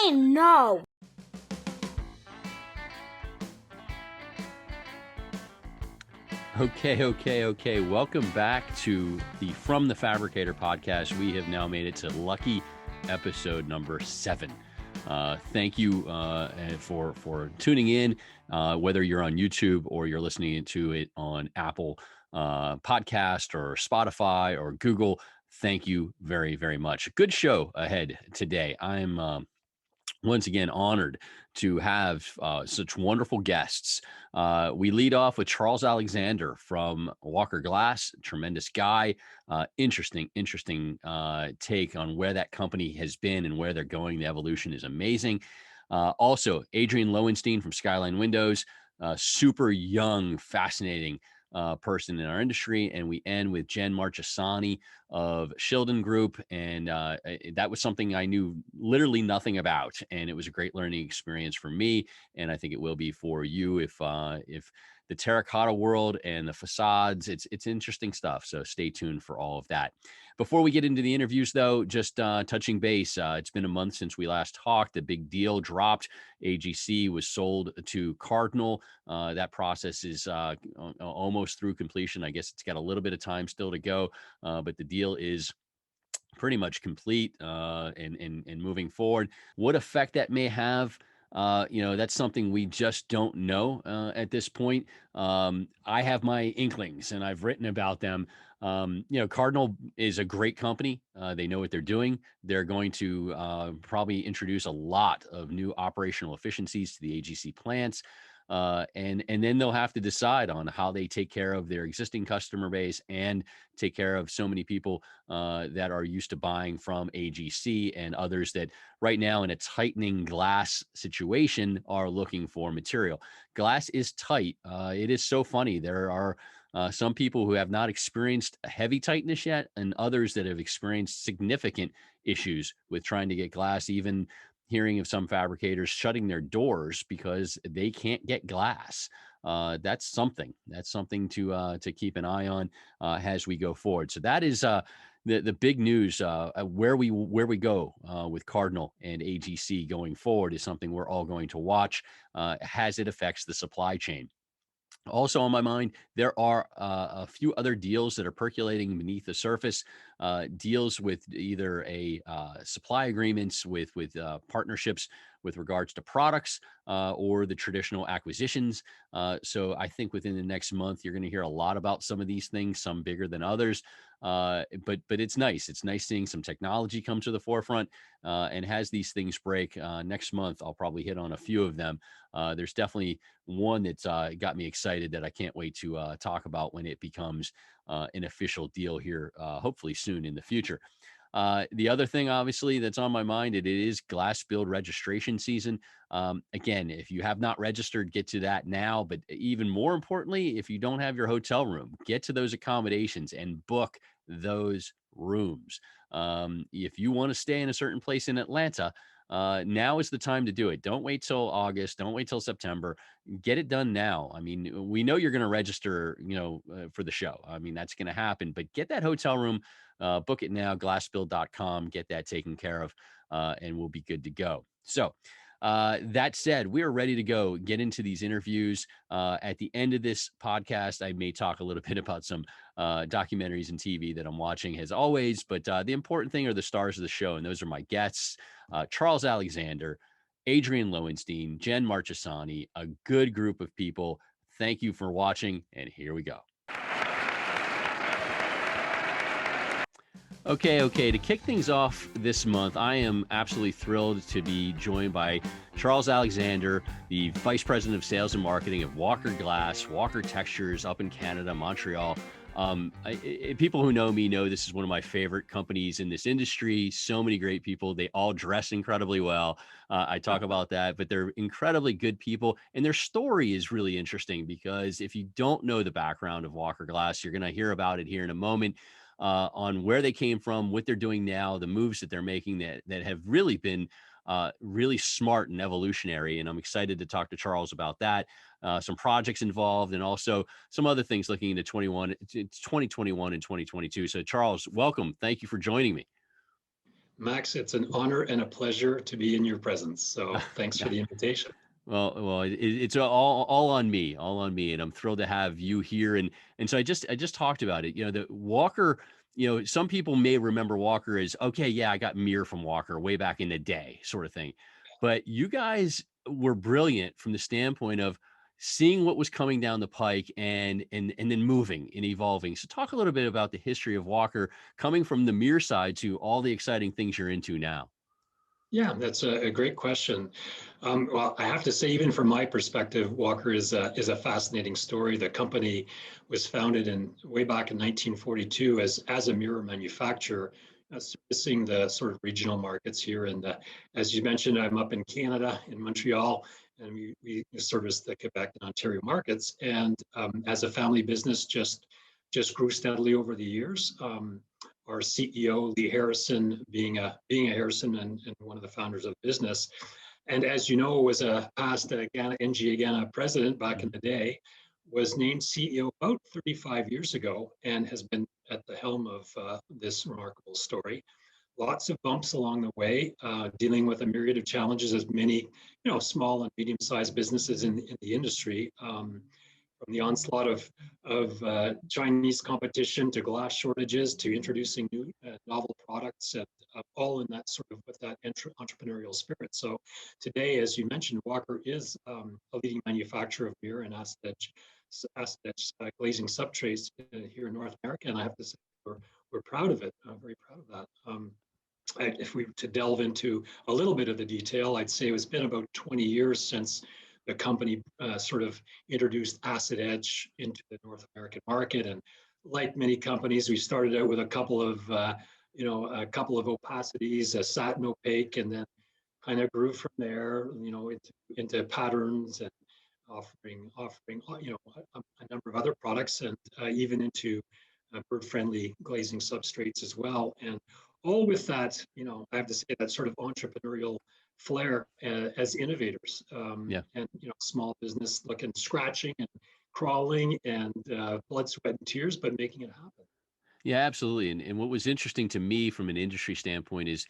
I know. Okay. Welcome back to the From the Fabricator podcast. We have now made it to lucky episode number 7. Thank you for tuning in, whether you're on YouTube or you're listening to it on Apple Podcast or Spotify or Google. Thank you very, very much. Good show ahead today. I'm once again honored to have such wonderful guests. We lead off with Charles Alexander from Walker Glass, tremendous guy, interesting take on where that company has been and where they're going. The evolution is amazing. Also, Adrian Lowenstein from Skyline Windows, super young, fascinating person in our industry. And we end with Jen Marchesani of Shildan Group. And that was something I knew literally nothing about. And it was a great learning experience for me. And I think it will be for you if the terracotta world and the facades, it's interesting stuff. So stay tuned for all of that. Before we get into the interviews, though, just touching base, it's been a month since we last talked. The big deal dropped. AGC was sold to Cardinal. That process is almost through completion. I guess it's got a little bit of time still to go, but the deal is pretty much complete and moving forward. What effect that may have, that's something we just don't know at this point. I have my inklings and I've written about them. Cardinal is a great company. They know what they're doing. They're going to probably introduce a lot of new operational efficiencies to the AGC plants. And then they'll have to decide on how they take care of their existing customer base and take care of so many people that are used to buying from AGC and others that right now in a tightening glass situation are looking for material. Glass is tight. It is so funny. There are some people who have not experienced heavy tightness yet, and others that have experienced significant issues with trying to get glass, even hearing of some fabricators shutting their doors because they can't get glass. That's something to keep an eye on as we go forward. So that is the big news. Where we go with Cardinal and AGC going forward is something we're all going to watch as it affects the supply chain. Also on my mind, there are a few other deals that are percolating beneath the surface, deals with either a supply agreements with partnerships with regards to products or the traditional acquisitions. So I think within the next month, you're going to hear a lot about some of these things, some bigger than others. But it's nice. It's nice seeing some technology come to the forefront. And as these things break next month, I'll probably hit on a few of them. There's definitely one that's got me excited that I can't wait to talk about when it becomes an official deal here, hopefully soon in the future. The other thing, obviously, that's on my mind, it is GlassBuild registration season. Again, if you have not registered, get to that now. But even more importantly, if you don't have your hotel room, get to those accommodations and book those rooms. If you want to stay in a certain place in Atlanta, now is the time to do it. Don't wait till August. Don't wait till September. Get it done now. I mean, we know you're going to register, for the show. I mean, that's going to happen, but get that hotel room, book it now, glassbuild.com, get that taken care of, and we'll be good to go. So, that said, we are ready to go get into these interviews. At the end of this podcast, I may talk a little bit about some documentaries and TV that I'm watching as always, but the important thing are the stars of the show. And those are my guests, Charles Alexander, Adrian Lowenstein, Jen Marchesani, a good group of people. Thank you for watching. And here we go. Okay. To kick things off this month, I am absolutely thrilled to be joined by Charles Alexander, the Vice President of Sales and Marketing of Walker Glass, Walker Textures up in Canada, Montreal. People who know me know this is one of my favorite companies in this industry. So many great people. They all dress incredibly well. I talk about that, but they're incredibly good people. And their story is really interesting because if you don't know the background of Walker Glass, you're going to hear about it here in a moment. On where they came from, what they're doing now, the moves that they're making that have really been really smart and evolutionary. And I'm excited to talk to Charles about that, some projects involved, and also some other things looking into 2021 and 2022. So Charles, welcome. Thank you for joining me. Max, it's an honor and a pleasure to be in your presence. So thanks for the invitation. It's all on me, all on me, and I'm thrilled to have you here. And so I just talked about it. You know, the Walker. You know, some people may remember Walker as okay, yeah, I got Mir from Walker way back in the day, sort of thing. But you guys were brilliant from the standpoint of seeing what was coming down the pike and then moving and evolving. So talk a little bit about the history of Walker coming from the Mir side to all the exciting things you're into now. Yeah, that's a great question. Well, I have to say, even from my perspective, Walker is a fascinating story. The company was founded in way back in 1942 as a mirror manufacturer, servicing the sort of regional markets here. And as you mentioned, I'm up in Canada, in Montreal, and we service the Quebec and Ontario markets. And as a family business, just grew steadily over the years. Our CEO, Lee Harrison, being a Harrison and one of the founders of the business. And as you know, was a past NGA Ghana president back in the day, was named CEO about 35 years ago and has been at the helm of this remarkable story. Lots of bumps along the way, dealing with a myriad of challenges as many, small and medium-sized businesses in the industry. From the onslaught of Chinese competition to glass shortages to introducing new novel products, and all in that sort of with that entrepreneurial spirit. So today, as you mentioned, Walker is a leading manufacturer of mirror and acid etch glazing substrates here in North America, and I have to say we're proud of it. Very proud of that. If we were to delve into a little bit of the detail, I'd say it's been about 20 years since the company sort of introduced acid etch into the North American market. And like many companies, we started out with a couple of opacities, a satin opaque, and then kind of grew from there, into patterns and offering, a number of other products, and even into bird-friendly glazing substrates as well. And all with that, I have to say that sort of entrepreneurial flair as innovators, Yeah. and small business looking, scratching and crawling and blood, sweat, and tears, but making it happen. Yeah, absolutely. And what was interesting to me from an industry standpoint is,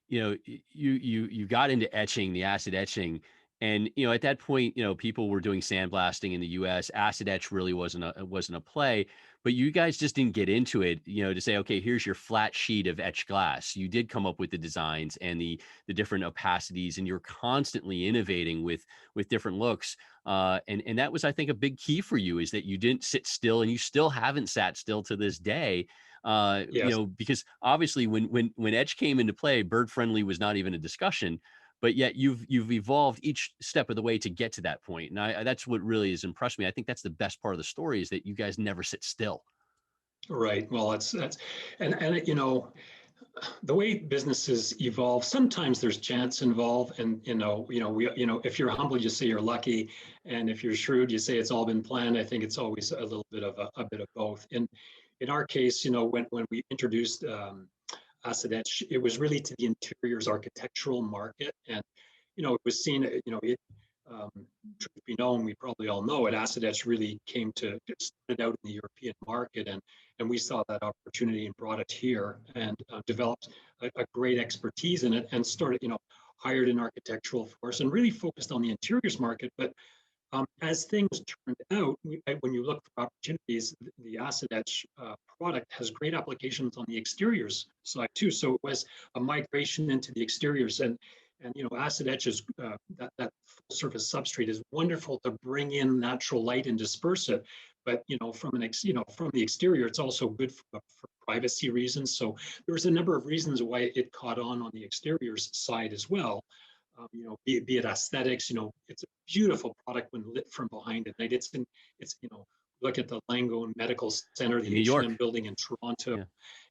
you got into etching, the acid etching, and at that point, people were doing sandblasting in the U.S. Acid etch really wasn't a play, but you guys just didn't get into it, to say, okay, here's your flat sheet of etched glass. You did come up with the designs and the different opacities, and you're constantly innovating with different looks. And that was, I think, a big key for you is that you didn't sit still, and you still haven't sat still to this day. Yes. Because obviously when etch came into play, bird friendly was not even a discussion, but yet you've evolved each step of the way to get to that point. And that's what really has impressed me. I think that's the best part of the story is that you guys never sit still. Right. Well, that's and the way businesses evolve, sometimes there's chance involved, and if you're humble, you say you're lucky, and if you're shrewd, you say it's all been planned. I think it's always a little bit of a bit of both. In our case, when we introduced acid etch, it was really to the interiors architectural market, and it was seen, um, truth be known, we probably all know it, acid etch really came to started out in the European market, and we saw that opportunity and brought it here and developed a great expertise in it, and started, hired an architectural force and really focused on the interiors market. But as things turned out, when you look for opportunities, the acid etch product has great applications on the exteriors side too. So it was a migration into the exteriors, and acid etch is that full surface substrate is wonderful to bring in natural light and disperse it. But from from the exterior, it's also good for privacy reasons. So there was a number of reasons why it caught on the exteriors side as well. Be it aesthetics, it's a beautiful product when lit from behind at night. Look at the Langone Medical Center, In the New H&M York. building in Toronto,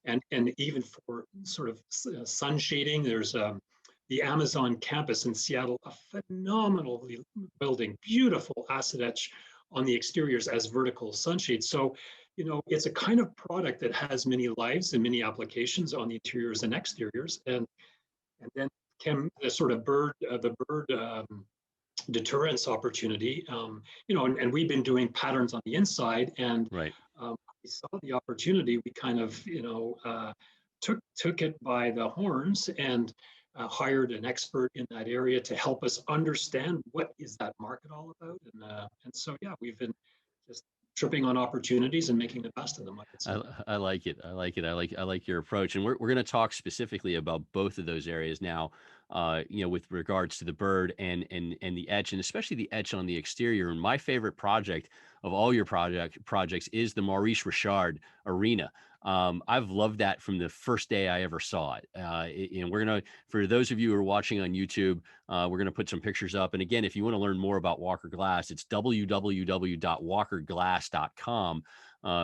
Yeah. and even for sort of sun shading, there's the Amazon campus in Seattle, a phenomenal building, beautiful acid etch on the exteriors as vertical sunshade. So, it's a kind of product that has many lives and many applications on the interiors and exteriors, and then the sort of the bird deterrence opportunity, and we've been doing patterns on the inside, and Right. we saw the opportunity. We kind of, took it by the horns and hired an expert in that area to help us understand what is that market all about. And so, yeah, we've been just tripping on opportunities and making the best of them, I would say. I like it. I like it. I like your approach. And we're going to talk specifically about both of those areas now, with regards to the bird and the etch, and especially the etch on the exterior. And my favorite project of all your projects is the Maurice Richard Arena. I've loved that from the first day I ever saw it. And we're going to, for those of you who are watching on YouTube, we're going to put some pictures up. And again, if you want to learn more about Walker Glass, it's www.walkerglass.com.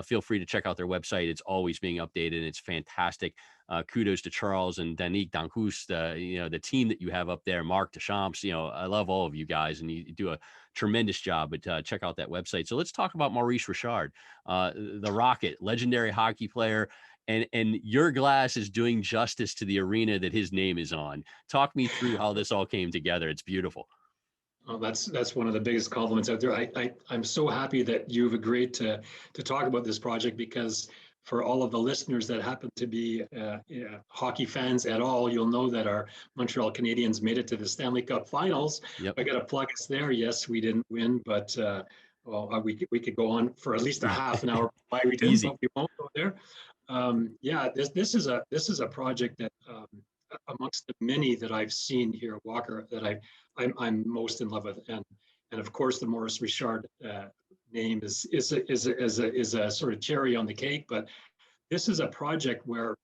Feel free to check out their website. It's always being updated, and it's fantastic. Kudos to Charles and Danique Dancoust, the team that you have up there, Marc Deschamps. I love all of you guys, and you do a tremendous job. But check out that website. So let's talk about Maurice Richard, the Rocket, legendary hockey player. And your glass is doing justice to the arena that his name is on. Talk me through how this all came together. It's beautiful. Well, that's one of the biggest compliments out there. I'm so happy that you've agreed to talk about this project, because for all of the listeners that happen to be hockey fans at all, you'll know that our Montreal Canadiens made it to the Stanley Cup Finals. Yep. I got to plug us there. Yes, we didn't win, but we could go on for at least a half an hour why we didn't, but we won't go there. This is a project that amongst the many that I've seen here at Walker that I'm most in love with, and of course the Maurice Richard name is a sort of cherry on the cake. But this is a project where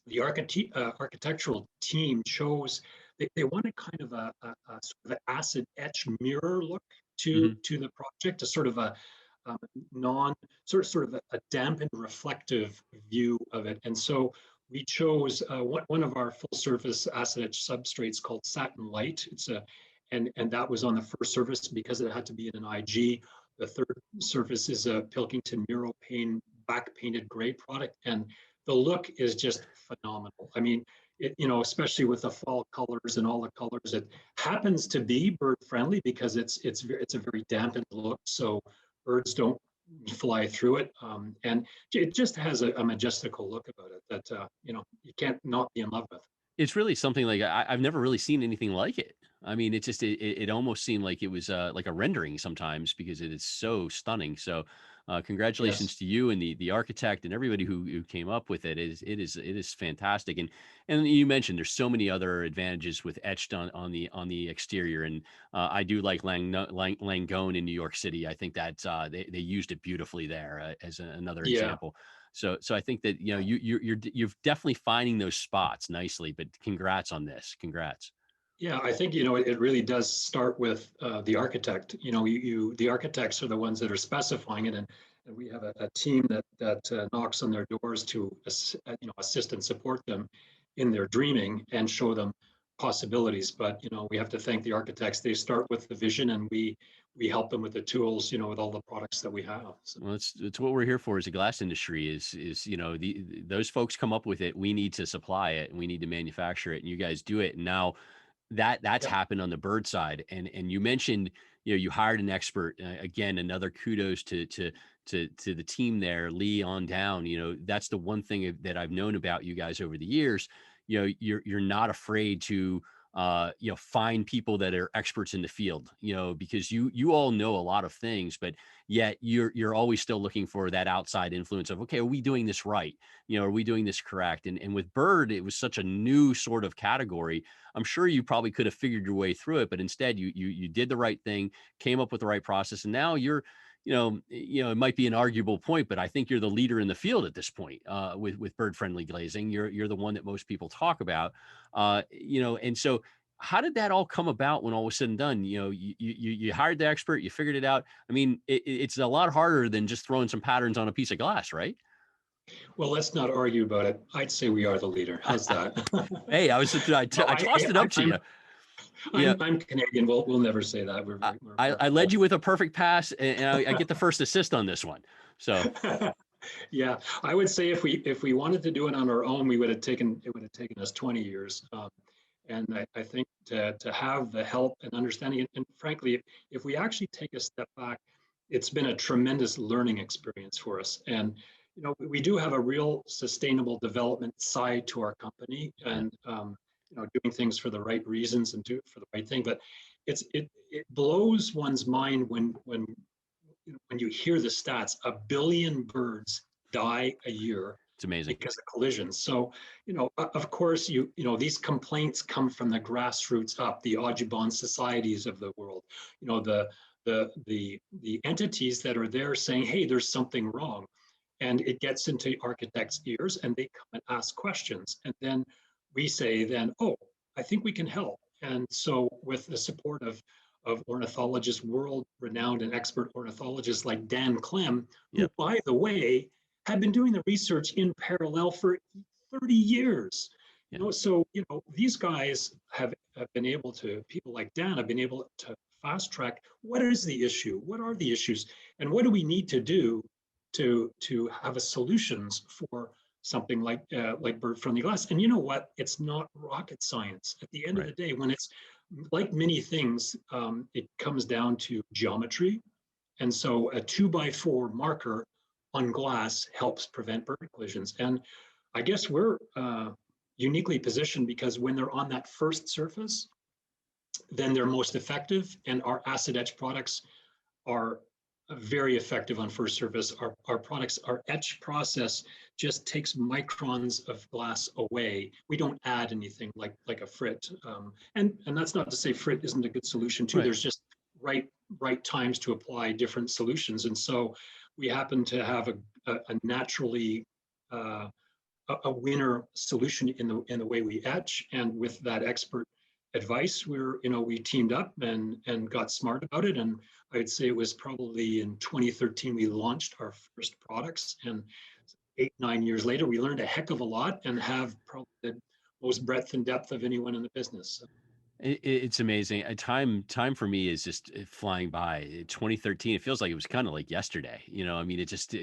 the architectural team chose they wanted kind of a sort of acid etch mirror look to the project, a sort of a sort of a dampened reflective view of it. And so we chose one of our full surface acid etch substrates called Satin Light. And that was on the first surface because it had to be in an IG. The third surface is a Pilkington Muro Paint back painted gray product, and the look is just phenomenal. I mean, especially with the fall colors and all the colors, it happens to be bird friendly because it's a very dampened look, so birds don't fly through it, and it just has a majestical look about it that you can't not be in love with. It's really something like I've never really seen anything like it. I mean, it almost seemed like it was like a rendering sometimes, because it is so stunning. So congratulations to you and the architect and everybody who came up with it. It is fantastic. And you mentioned there's so many other advantages with etched on the exterior. And I do like Langone in New York City. I think that they used it beautifully there as another example. So I think that you're definitely finding those spots nicely. But congrats on this. Congrats. Yeah, I think it really does start with the architect. The architects are the ones that are specifying it, and we have a team that knocks on their doors to assist and support them in their dreaming and show them possibilities. But we have to thank the architects. They start with the vision, and we help them with the tools. With all the products that we have. So. Well, it's what we're here for as a glass industry. Is those folks come up with it. We need to supply it, and we need to manufacture it, and you guys do it. And now that's happened on the bird side. And you mentioned, you hired an expert. Again, another kudos to the team there, Lee on down. That's the one thing that I've known about you guys over the years. You're not afraid to find people that are experts in the field, because you all know a lot of things, but yet you're always still looking for that outside influence of, okay, are we doing this right? Are we doing this correct? And with bird, it was such a new sort of category. I'm sure you probably could have figured your way through it, but instead you did the right thing, came up with the right process. And now you're, it might be an arguable point, but I think you're the leader in the field at this point with bird-friendly glazing. You're the one that most people talk about, and so how did that all come about when all was said and done? You hired the expert, you figured it out. I mean, it's a lot harder than just throwing some patterns on a piece of glass, right? Well, let's not argue about it. I'd say we are the leader. How's that? Hey, I tossed it up to you. I'm Canadian. We'll never say that. I led you with a perfect pass, and I get the first assist on this one. So, yeah, I would say if we wanted to do it on our own, it would have taken us 20 years. And I think to have the help and understanding, and frankly, if we actually take a step back, it's been a tremendous learning experience for us. And we do have a real sustainable development side to our company, Yeah. and doing things for the right reasons and do it for the right thing. But it blows one's mind when you hear the stats. 1 billion birds die a year It's amazing. because of collisions. So, of course, these complaints come from the grassroots up, the Audubon societies of the world, the entities that are there saying, hey, there's something wrong. And it gets into architects' ears and they come and ask questions. And then we say, oh, I think we can help. And so with the support of ornithologists, world-renowned and expert ornithologists like Dan Clem, who, Yep. by the way, have been doing the research in parallel for 30 years. Yeah. So these guys have been able to, people like Dan have been able to fast track what is the issue, what are the issues, and what do we need to do to have a solutions for something like bird friendly glass. And you know what? It's not rocket science. At the end of Right. the day, when it's like many things, it comes down to geometry. And so a 2x4 marker on glass helps prevent bird collisions. And I guess we're uniquely positioned because when they're on that first surface, then they're most effective. And our acid etch products are very effective on first surface. Our products, our etch process just takes microns of glass away. We don't add anything like a frit. And that's not to say frit isn't a good solution too. Right. There's just right times to apply different solutions. And so we happen to have a naturally a winner solution in the way we etch. And with that expert advice, we teamed up and got smart about it. And I'd say it was probably in 2013 we launched our first products, and 8-9 years later we learned a heck of a lot and have probably the most breadth and depth of anyone in the business. It's amazing. Time for me is just flying by. 2013, it feels like it was kind of like yesterday. I mean, it just,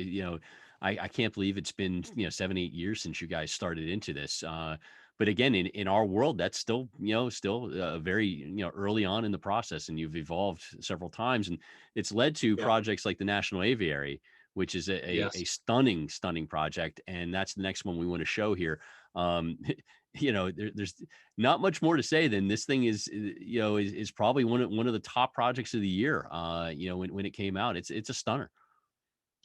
I can't believe it's been, 7-8 years since you guys started into this. But again, in our world, that's still, very, early on in the process, and you've evolved several times, and it's led to Yeah. projects like the National Aviary, which is a Yes. stunning project. And that's the next one we want to show here. There's not much more to say than this thing is probably one of the top projects of the year. When it came out, it's a stunner.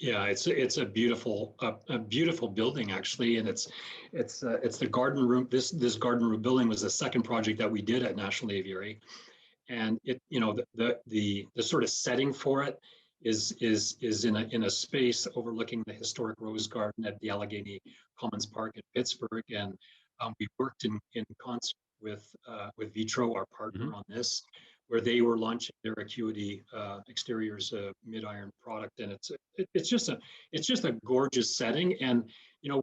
Yeah, it's a beautiful building actually, and it's the garden room. This garden room building was the second project that we did at National Aviary, and the sort of setting for it is in a space overlooking the historic Rose Garden at the Allegheny Commons Park in Pittsburgh, and we worked in concert with Vitro, our Mhm. partner on this, where they were launching their Acuity exteriors mid-iron product, and it's just a gorgeous setting. And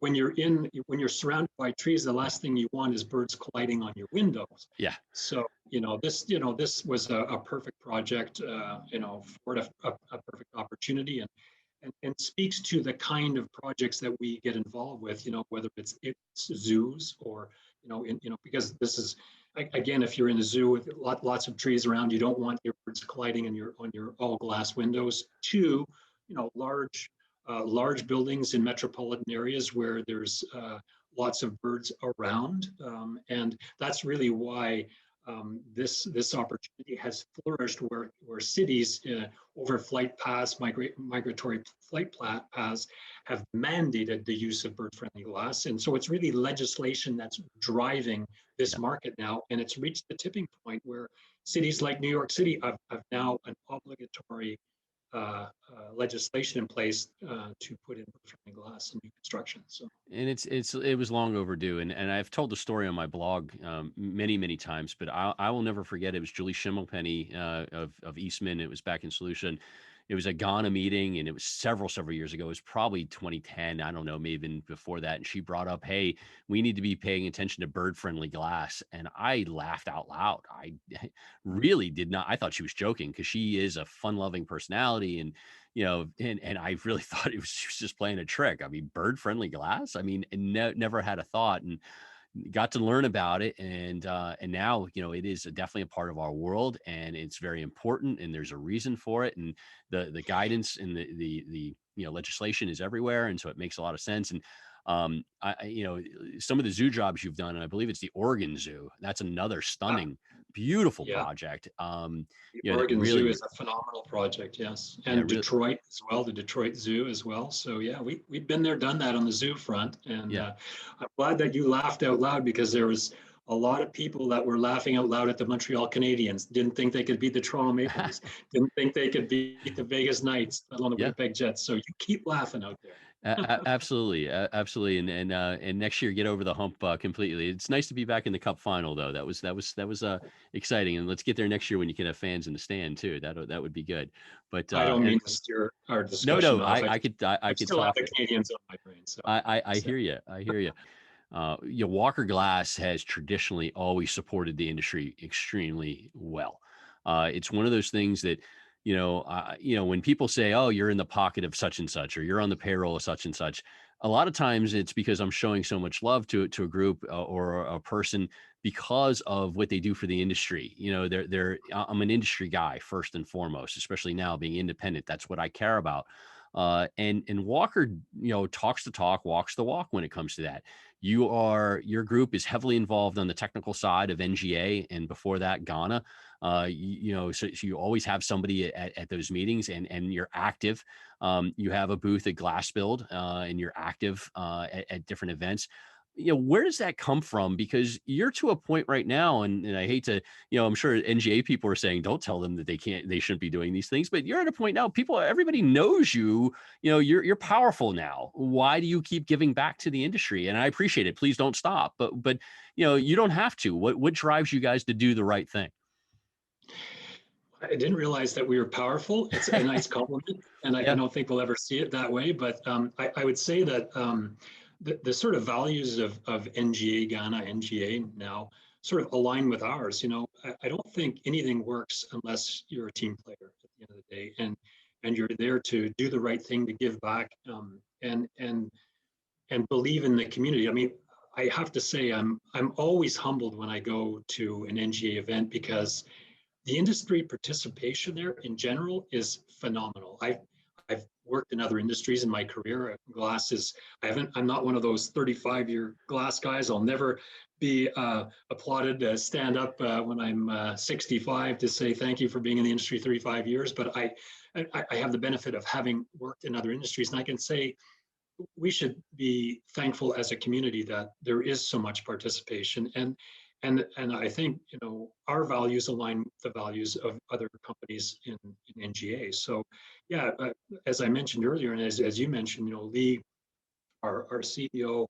when you're surrounded by trees, the last thing you want is birds colliding on your windows. Yeah. So this was a perfect project, for a perfect opportunity, and speaks to the kind of projects that we get involved with, whether it's zoos or, because this is, again, if you're in a zoo with lots of trees around, you don't want your birds colliding on your all glass windows. Two, large buildings in metropolitan areas where there's lots of birds around. And that's really why this opportunity has flourished where cities over flight paths, migratory flight paths have mandated the use of bird-friendly glass. And so it's really legislation that's driving this Yeah. market now. And it's reached the tipping point where cities like New York City have now an obligatory legislation in place to put in bird-friendly glass in new construction. So. And it was long overdue, and I've told the story on my blog many times, but I will never forget. It was Julie Schimmelpenny of Eastman. It was back in Solution. It was a Ghana meeting, and it was several years ago. It was probably 2010. I don't know, maybe even before that. And she brought up, "Hey, we need to be paying attention to bird-friendly glass." And I laughed out loud. I really did not. I thought she was joking because she is a fun-loving personality, and and I really thought she was just playing a trick. I mean, bird-friendly glass. I mean, never had a thought. And got to learn about it, and now, you know, it is definitely a part of our world, and it's very important, and there's a reason for it, and the guidance and the you know, legislation is everywhere, and so it makes a lot of sense. And you know, some of the zoo jobs you've done, and I believe it's the Oregon Zoo, that's another stunning, beautiful Yeah. project. The You know, that Oregon Zoo really, is a phenomenal project, yes. yeah, And really, Detroit as well, the Detroit Zoo as well. So yeah, we've been there, done that on the zoo front. And yeah. I'm glad that you laughed out loud, because there was a lot of people that were laughing out loud at the Montreal Canadiens, didn't think they could beat the Toronto Maple Leafs, didn't think they could beat the Vegas Knights, let alone the Yeah. Winnipeg Jets. So you keep laughing out there. Absolutely, absolutely, and next year get over the hump completely. It's nice to be back in the Cup final, though. That was exciting, and let's get there next year when you can have fans in the stand too. That would be good. But I don't and mean to steer our no, discussion no, off. I I could still have talk. the Canadians on my brain. So, I so hear you. I hear you. You know, Walker Glass has traditionally always supported the industry extremely well. It's one of those things that, you know, when people say, "Oh, you're in the pocket of such and such," or "You're on the payroll of such and such," a lot of times it's because I'm showing so much love to a group or a person because of what they do for the industry. You know, I'm an industry guy first and foremost, especially now being independent. That's what I care about. And Walker, you know, talks the talk, walks the walk when it comes to that. Your group is heavily involved on the technical side of NGA, and before that, Ghana. You know, so you always have somebody at those meetings, and you're active. You have a booth at GlassBuild, and you're active at different events. You know, where does that come from? Because you're to a point right now, and I hate to, you know, I'm sure NGA people are saying, don't tell them that they shouldn't be doing these things, but you're at a point now, everybody knows you. You know, you're powerful now. Why do you keep giving back to the industry? And I appreciate it. Please don't stop. But you know, you don't have to. What drives you guys to do the right thing? I didn't realize that we were powerful. It's a nice compliment, and I Yeah. don't think we'll ever see it that way. But I would say that the sort of values of NGA, Ghana, NGA now sort of align with ours. You know, I don't think anything works unless you're a team player at the end of the day, and you're there to do the right thing, to give back, and believe in the community. I mean, I have to say, I'm always humbled when I go to an NGA event, because the industry participation there in general is phenomenal. I've worked in other industries in my career. Glass is, I'm not one of those 35-year glass guys. I'll never be applauded to stand up when I'm 65 to say thank you for being in the industry 35 years. But I have the benefit of having worked in other industries, and I can say we should be thankful as a community that there is so much participation. And I think, you know, our values align with the values of other companies in NGA. So yeah, as I mentioned earlier, and as you mentioned, you know, Lee, our CEO,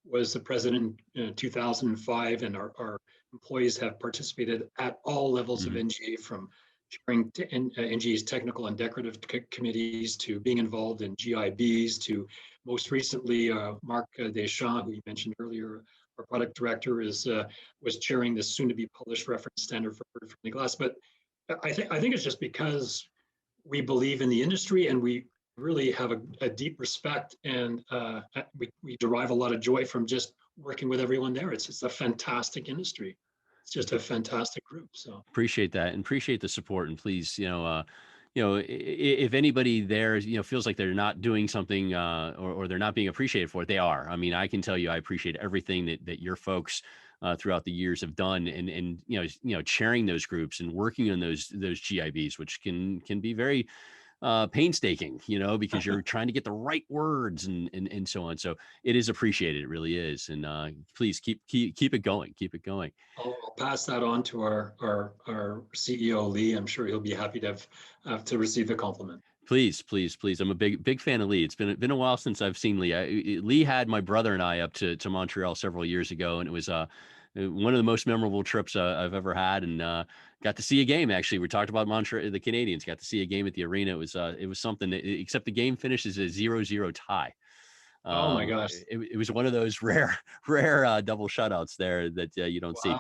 was the president in 2005, and our employees have participated at all levels of Mhm. NGA, from chairing NGA's technical and decorative committees, to being involved in GIBs, to most recently Marc Deschamps, who you mentioned earlier, our product director, was chairing this soon-to-be published reference standard for bird-friendly glass. But I think it's just because we believe in the industry, and we really have a deep respect, and we derive a lot of joy from just working with everyone there. It's a fantastic industry. It's just a fantastic group. So Appreciate that, and appreciate the support. And please, you know, if anybody there, you know, feels like they're not doing something or they're not being appreciated for it, they are. I mean, I can tell you, I appreciate everything that your folks throughout the years have done, and chairing those groups and working on those GIBs, which can be very painstaking, you know, because you're trying to get the right words and so on. So it is appreciated. It really is. And please keep it going. Keep it going. I'll pass that on to our CEO Lee. I'm sure he'll be happy to receive the compliment. Please, please, please. I'm a big fan of Lee. It's been a while since I've seen Lee. Lee had my brother and I up to Montreal several years ago, and it was one of the most memorable trips I've ever had, and got to see a game. Actually, we talked about Montreal, the Canadiens. Got to see a game at the arena. It was something. Except the game finishes a 0-0 tie. Oh my gosh! It was one of those rare double shutouts there that you don't see. Wow.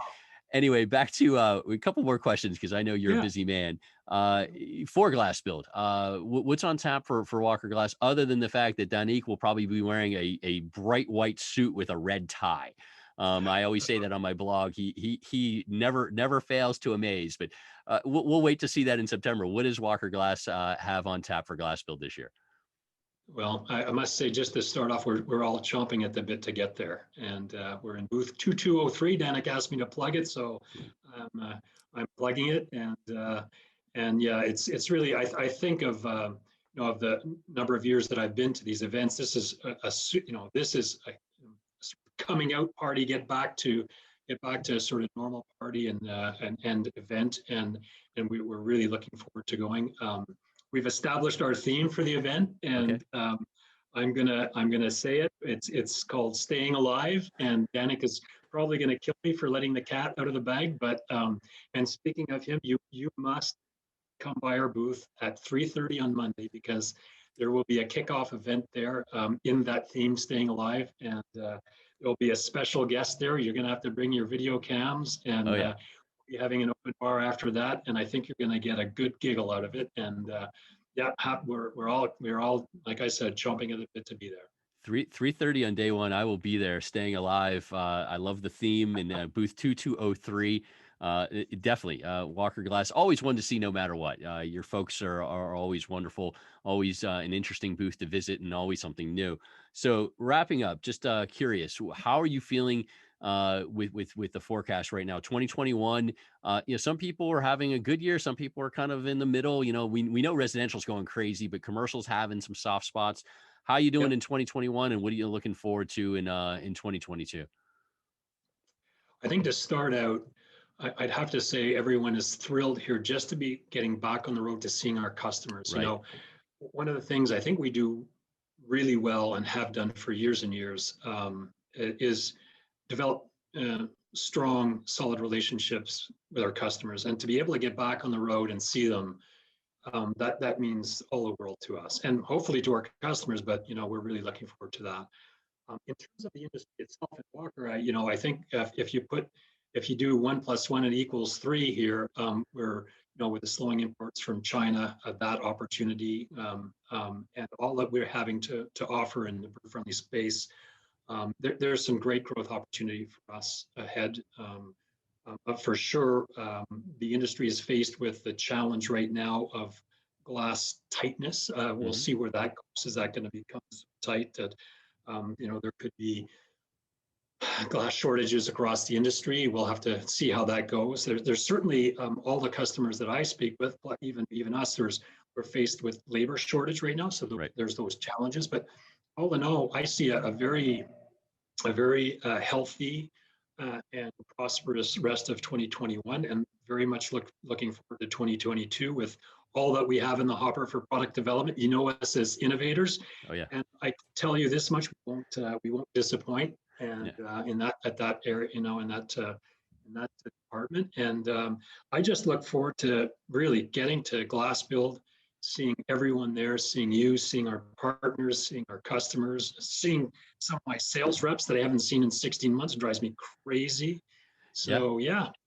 Anyway, back to a couple more questions, because I know you're a Yeah. busy man. For GlassBuild, what's on tap for Walker Glass, other than the fact that Danique will probably be wearing a bright white suit with a red tie? I always say that on my blog. He never fails to amaze. But we'll wait to see that in September. What does Walker Glass have on tap for GlassBuild this year? Well, I must say, just to start off, we're all chomping at the bit to get there, and we're in booth 2203. Danik asked me to plug it, so I'm plugging it, and yeah, it's really I think of of the number of years that I've been to these events. This is this is a coming out party, get back to a sort of normal party and event, and we're really looking forward to going. We've established our theme for the event, and okay. I'm gonna say it. It's called "Staying Alive," and Danik is probably gonna kill me for letting the cat out of the bag. But and speaking of him, you must come by our booth at 3:30 on Monday, because there will be a kickoff event there in that theme, "Staying Alive," and there'll be a special guest there. You're gonna have to bring your video cams, and be having an open bar after that, and I think you're going to get a good giggle out of it. And yeah, we're all, like I said, chomping at the bit to be there. 3:30 on day one. I will be there, Staying Alive. I love the theme in booth 2203. Definitely Walker Glass. Always one to see, no matter what. Your folks are always wonderful. Always an interesting booth to visit, and always something new. So wrapping up, just curious, how are you feeling with the forecast right now? 2021, some people are having a good year, some people are kind of in the middle. We know residential's going crazy, but commercial's having some soft spots. How are you doing in 2021, and what are you looking forward to in 2022? I think to start out, I'd have to say everyone is thrilled here just to be getting back on the road to seeing our customers. Right. One of the things I think we do really well and have done for years and years is develop strong, solid relationships with our customers, and to be able to get back on the road and see them, that means all the world to us, and hopefully to our customers. But we're really looking forward to that. In terms of the industry itself at Walker, I think if you do 1 + 1 equals 3 here, we're with the slowing imports from China, that opportunity, and all that we're having to offer in the friendly space. There's some great growth opportunity for us ahead. But for sure, the industry is faced with the challenge right now of glass tightness. We'll see where that goes. Is that going to become so tight that there could be glass shortages across the industry? We'll have to see how that goes. There's certainly all the customers that I speak with, even us, we're faced with labor shortage right now. So there's those challenges. But all in all, I see a very healthy and prosperous rest of 2021, and very much looking forward to 2022 with all that we have in the hopper for product development. Us as innovators. Oh yeah. And I tell you this much: we won't disappoint. And in that area, in that department. And I just look forward to really getting to GlassBuild, seeing everyone there, seeing you, seeing our partners, seeing our customers, seeing some of my sales reps that I haven't seen in 16 months. It drives me crazy. So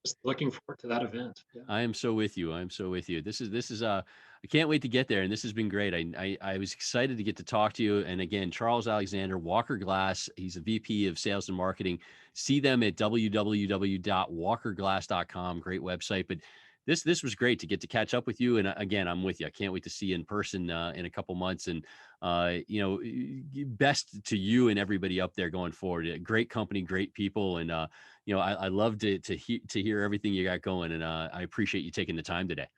just looking forward to that event. Yeah. I am so with you. This is I can't wait to get there. And this has been great. I was excited to get to talk to you. And again, Charles Alexander, Walker Glass, he's a VP of sales and marketing. See them at www.walkerglass.com. Great website. But this was great to get to catch up with you. And again, I'm with you. I can't wait to see you in person in a couple months. And best to you and everybody up there going forward. Great company, great people. And I love to hear everything you got going. And I appreciate you taking the time today.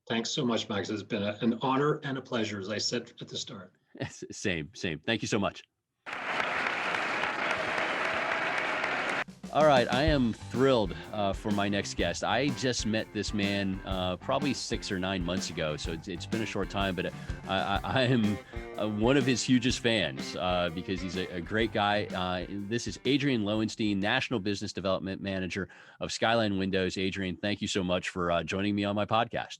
Thanks so much, Max. It's been an honor and a pleasure, as I said at the start. Same. Thank you so much. All right, I am thrilled for my next guest. I just met this man probably 6 or 9 months ago, so it's been a short time, but I am one of his hugest fans because he's a great guy. This is Adrian Lowenstein, National Business Development Manager of Skyline Windows. Adrian, thank you so much for joining me on my podcast.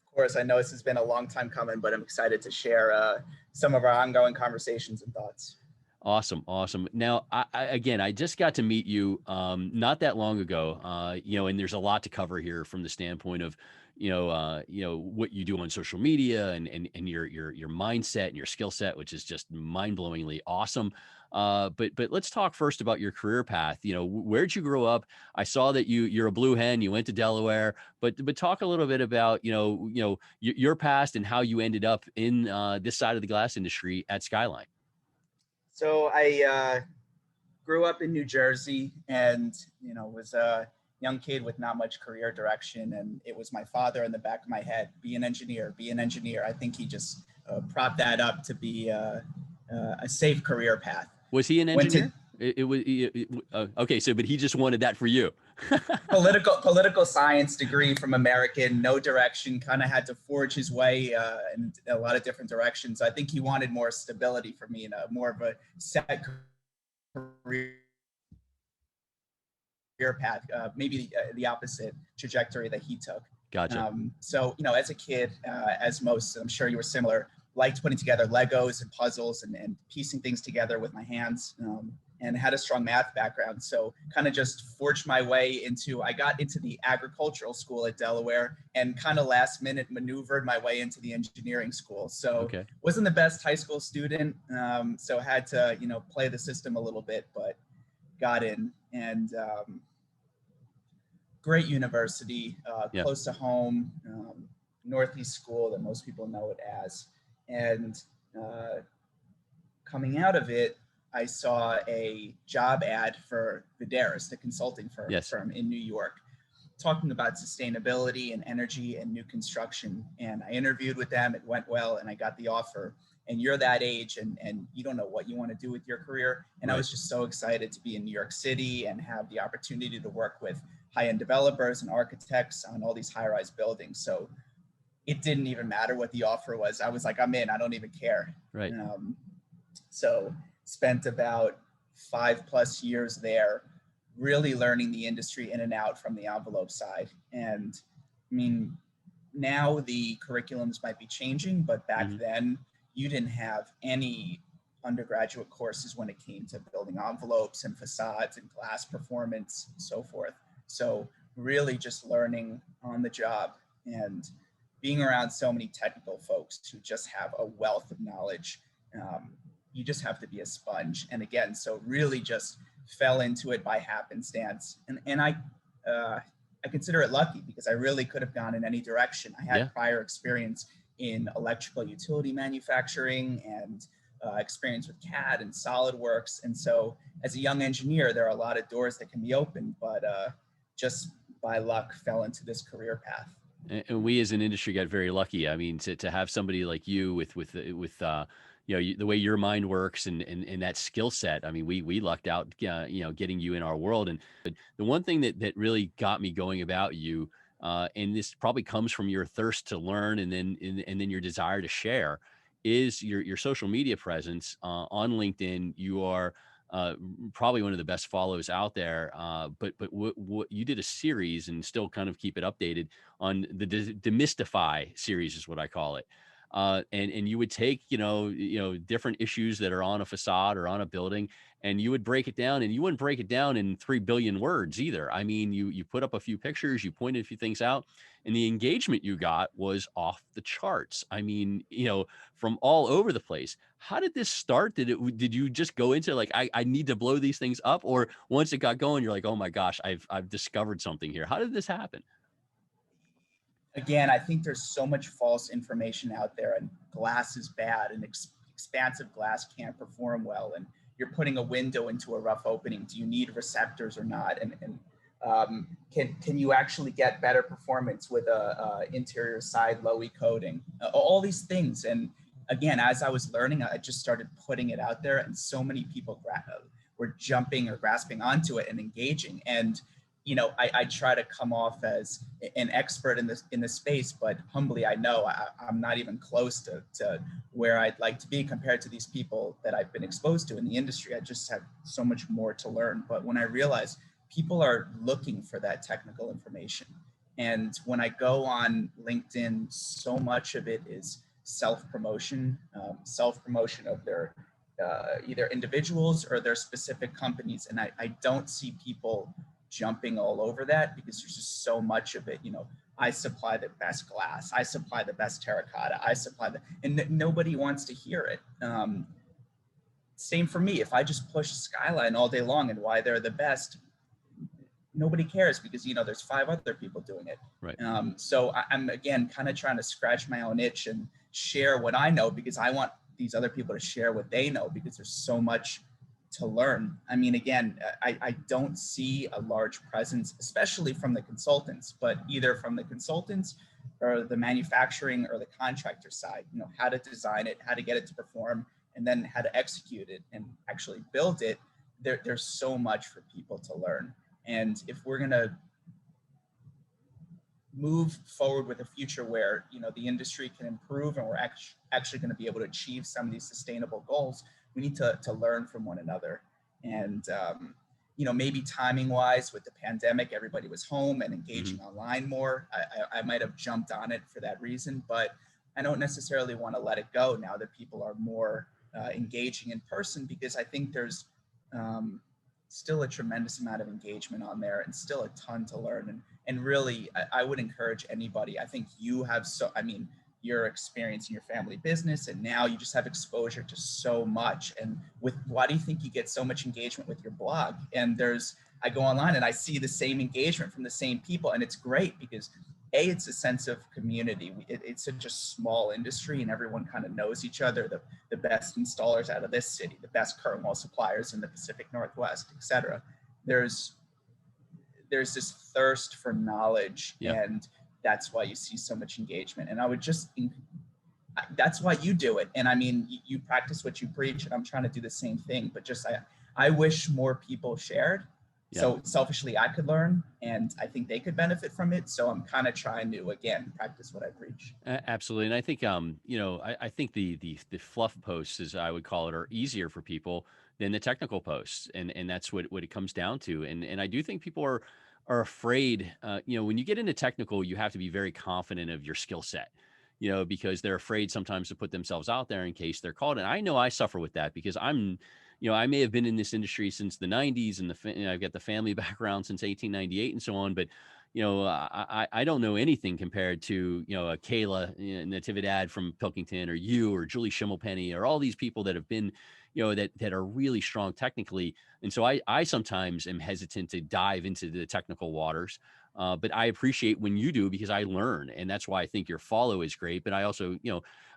Of course, I know this has been a long time coming, but I'm excited to share some of our ongoing conversations and thoughts. Awesome. Now, I just got to meet you not that long ago, and there's a lot to cover here from the standpoint of, what you do on social media and your mindset and your skill set, which is just mind-blowingly awesome. But let's talk first about your career path. You know, where'd you grow up? I saw that you're a blue hen. You went to Delaware, but talk a little bit about your past and how you ended up in this side of the glass industry at Skyline. So I grew up in New Jersey, and was a young kid with not much career direction, and it was my father in the back of my head: be an engineer, be an engineer. I think he just propped that up to be a safe career path. Was he an engineer? Okay, so but he just wanted that for you. Political science degree from American, no direction, kind of had to forge his way in a lot of different directions. I think he wanted more stability for me and more of a set career path, maybe the opposite trajectory that he took. Gotcha. So, as a kid, as most, I'm sure you were similar, liked putting together Legos and puzzles and piecing things together with my hands, and had a strong math background. So kind of just forged my way I got into the agricultural school at Delaware and kind of last minute maneuvered my way into the engineering school. So wasn't the best high school student. So had to, play the system a little bit, but got in. And great university, close to home, Northeast school that most people know it as. And coming out of it, I saw a job ad for Videris, the consulting firm in New York, talking about sustainability and energy and new construction. And I interviewed with them, it went well, and I got the offer. And you're that age and you don't know what you want to do with your career. And I was just so excited to be in New York City and have the opportunity to work with high-end developers and architects on all these high-rise buildings. So it didn't even matter what the offer was. I was like, I'm in, I don't even care. Right. So spent about 5+ years there, really learning the industry in and out from the envelope side. And I mean, now the curriculums might be changing, but back then you didn't have any undergraduate courses when it came to building envelopes and facades and glass performance and so forth. So really just learning on the job and being around so many technical folks who just have a wealth of knowledge. You just have to be a sponge. And again, so really just fell into it by happenstance. And I consider it lucky because I really could have gone in any direction. I had prior experience in electrical utility manufacturing and experience with CAD and SolidWorks. And so as a young engineer, there are a lot of doors that can be opened, but just by luck fell into this career path. And we as an industry got very lucky. I mean, to have somebody like you with the way your mind works and that skill set. I mean, we lucked out, getting you in our world. And the one thing that really got me going about you, and this probably comes from your thirst to learn and then your desire to share, is your social media presence on LinkedIn. You are probably one of the best follows out there. But what you did a series and still kind of keep it updated on the Demystify series is what I call it. And you would take, different issues that are on a facade or on a building, and you would break it down, and you wouldn't break it down in 3 billion words either. I mean, you put up a few pictures, you pointed a few things out, and the engagement you got was off the charts. I mean, from all over the place. How did this start? Did you just go into like, I need to blow these things up? Or once it got going, you're like, oh my gosh, I've discovered something here. How did this happen? Again, I think there's so much false information out there, and glass is bad, and expansive glass can't perform well, and you're putting a window into a rough opening. Do you need receptors or not? And can you actually get better performance with a interior side low-E coating? All these things. And again, as I was learning, I just started putting it out there, and so many people were jumping or grasping onto it and engaging. And I try to come off as an expert in this space, but humbly, I know I'm not even close to where I'd like to be compared to these people that I've been exposed to in the industry. I just have so much more to learn. But when I realize people are looking for that technical information, and when I go on LinkedIn, so much of it is self-promotion of their either individuals or their specific companies. And I don't see people jumping all over that because there's just so much of it. I supply the best glass, I supply the best terracotta, and nobody wants to hear it. same for me. If I just push Skyline all day long and why they're the best, nobody cares because, there's 5 other people doing it. Right. So I'm, again, kind of trying to scratch my own itch and share what I know, because I want these other people to share what they know, because there's so much to learn. I mean, again, I don't see a large presence, especially from the consultants, but either from the consultants or the manufacturing or the contractor side, how to design it, how to get it to perform, and then how to execute it and actually build it. There's so much for people to learn. And if we're going to move forward with a future where, the industry can improve and we're actually going to be able to achieve some of these sustainable goals, we need to learn from one another. And, maybe timing wise with the pandemic, everybody was home and engaging online more. I might have jumped on it for that reason, but I don't necessarily want to let it go now that people are more engaging in person, because I think there's still a tremendous amount of engagement on there and still a ton to learn. And really, I would encourage anybody. I think you have your experience in your family business, and now you just have exposure to so much. And why do you think you get so much engagement with your blog? And I go online and I see the same engagement from the same people, and it's great because it's a sense of community. It's such a small industry and everyone kind of knows each other, the best installers out of this city, the best curtain wall suppliers in the Pacific Northwest, et cetera. There's this thirst for knowledge, and that's why you see so much engagement. And that's why you do it. And I mean, you practice what you preach, and I'm trying to do the same thing, but I wish more people shared. Yeah. So selfishly, I could learn, and I think they could benefit from it. So I'm kind of trying to, again, practice what I preach. Absolutely. And I think, I think the fluff posts, as I would call it, are easier for people than the technical posts. And that's what it comes down to. And I do think people are afraid, when you get into technical, you have to be very confident of your skill set, because they're afraid sometimes to put themselves out there in case they're called. And I know I suffer with that because I may have been in this industry since the 90s, and I've got the family background since 1898 and so on. But, I don't know anything compared to, a Kayla Natividad from Pilkington, or you, or Julie Schimmelpenny, or all these people that have been, that are really strong technically. And so I sometimes am hesitant to dive into the technical waters. But I appreciate when you do, because I learn, and that's why I think your follow is great. But I also,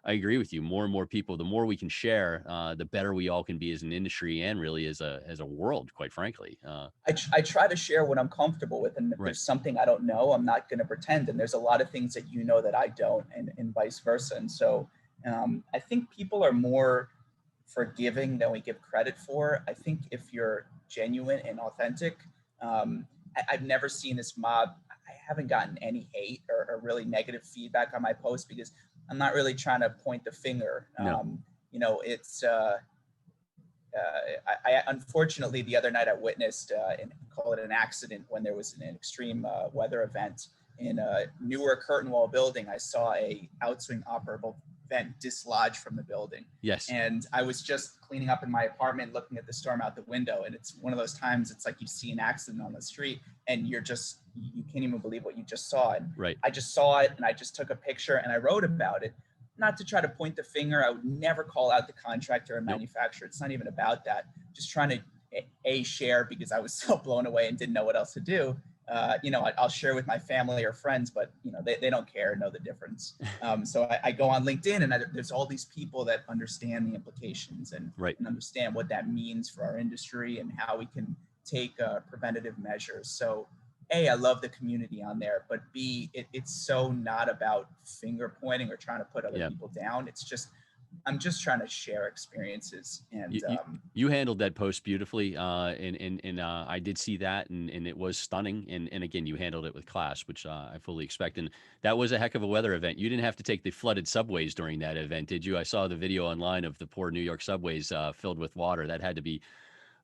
I agree with you. More and more people, the more we can share, the better we all can be as an industry and really as a world, quite frankly. I try to share what I'm comfortable with, and if there's something I don't know, I'm not going to pretend. And there's a lot of things that that I don't, and vice versa. And so I think people are more forgiving than we give credit for. I think if you're genuine and authentic, I've never seen this mob. I haven't gotten any hate or really negative feedback on my post, because I'm not really trying to point the finger. No. It's I unfortunately, the other night I witnessed and call it an accident, when there was an extreme weather event in a newer curtain wall building. I saw a outswing operable vent dislodged from the building. Yes. And I was just cleaning up in my apartment, looking at the storm out the window. And it's one of those times, it's like you see an accident on the street and you can't even believe what you just saw. And right. I just saw it, and I just took a picture and I wrote about it. Not to try to point the finger. I would never call out the contractor or manufacturer. It's not even about that. Just trying to share, because I was so blown away and didn't know what else to do. I'll share with my family or friends, but they don't care, know the difference. So I go on LinkedIn, and there's all these people that understand the implications and understand what that means for our industry and how we can take preventative measures. So A, I love the community on there, but B, it's so not about finger pointing or trying to put other people down. It's just, I'm just trying to share experiences. And you handled that post beautifully, and I did see that, and it was stunning. And again, you handled it with class, which I fully expect. And that was a heck of a weather event. You didn't have to take the flooded subways during that event, did you? I saw the video online of the poor New York subways filled with water. That had to be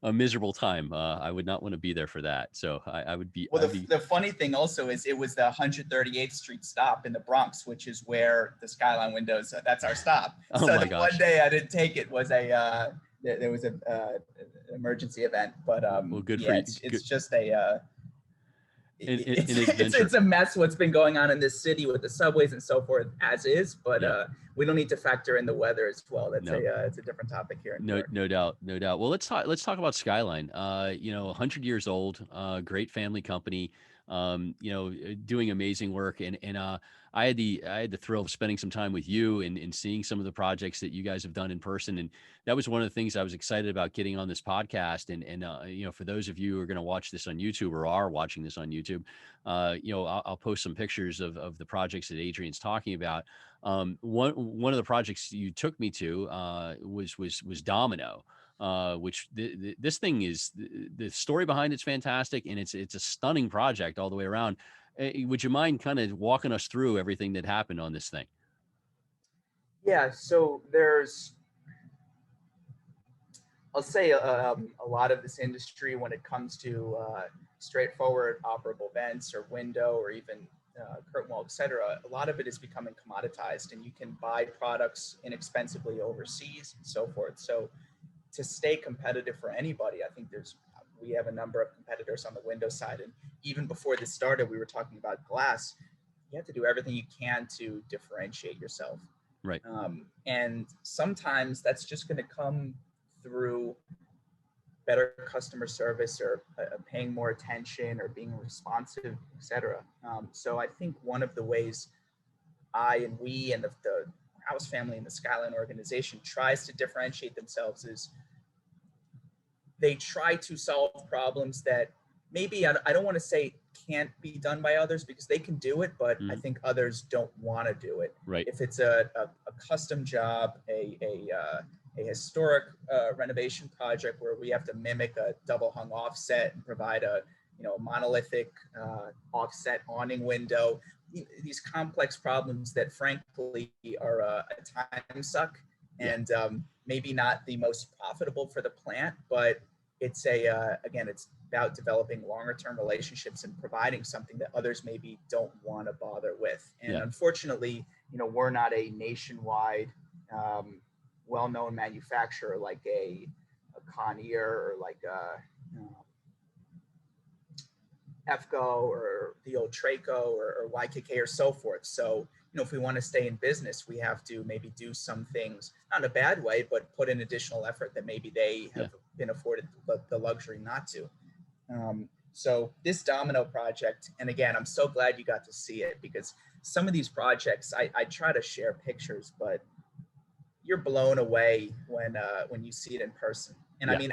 a miserable time. I would not want to be there for that. So I would be. Well, the funny thing also is it was the 138th Street stop in the Bronx, which is where the Skyline windows. That's our stop. Oh, so my the gosh. one day I didn't take it was there was an emergency event. But well, good for you. It's just a. it's a mess what's been going on in this city with the subways and so forth as is, but we don't need to factor in the weather as well. That's it's a different topic here in New York. No doubt. Well, let's talk about Skyline. 100 years old, great family company, doing amazing work. And I had the thrill of spending some time with you and seeing some of the projects that you guys have done in person. And that was one of the things I was excited about getting on this podcast. And for those of you who are going to watch this on YouTube or are watching this on YouTube, I'll post some pictures of the projects that Adrian's talking about. One of the projects you took me to was Domino, which this thing is, the story behind it's fantastic, and it's a stunning project all the way around. Would you mind kind of walking us through everything that happened on this thing? Yeah, so I'll say a lot of this industry, when it comes to straightforward operable vents or window or even curtain wall, et cetera, a lot of it is becoming commoditized, and you can buy products inexpensively overseas and so forth. So to stay competitive for anybody, I think we have a number of competitors on the window side. And even before this started, we were talking about glass. You have to do everything you can to differentiate yourself. Right. And sometimes that's just going to come through better customer service or paying more attention or being responsive, et cetera. So I think one of the ways we and the House family and the Skyline organization tries to differentiate themselves is they try to solve problems that maybe, I don't want to say can't be done by others, because they can do it, but I think others don't want to do it. Right. If it's a custom job, a historic renovation project where we have to mimic a double hung offset and provide a monolithic offset awning window, these complex problems that frankly are a time suck and maybe not the most profitable for the plant, but it's again, it's about developing longer term relationships and providing something that others maybe don't want to bother with. And unfortunately, we're not a nationwide well-known manufacturer like a Conair or like a EFCO or the old Traco or YKK or so forth. So, if we want to stay in business, we have to maybe do some things, not in a bad way, but put in additional effort that maybe they have been afforded the luxury not to. So this Domino project, and again, I'm so glad you got to see it, because some of these projects, I try to share pictures, but you're blown away when you see it in person. And I mean,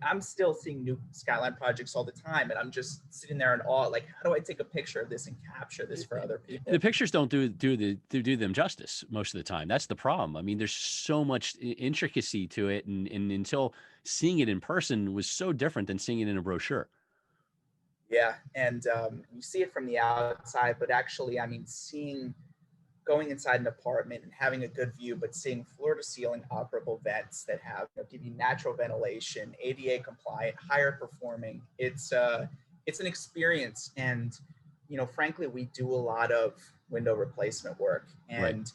I'm still seeing new Skyline projects all the time, and I'm just sitting there in awe. Like, how do I take a picture of this and capture this for other people? The pictures don't do them justice most of the time. That's the problem. I mean, there's so much intricacy to it, and until seeing it in person was so different than seeing it in a brochure. Yeah, and you see it from the outside, but actually, I mean, going inside an apartment and having a good view, but seeing floor to ceiling operable vents that have give you natural ventilation, ADA compliant, higher performing. It's an experience. And, frankly, we do a lot of window replacement work, and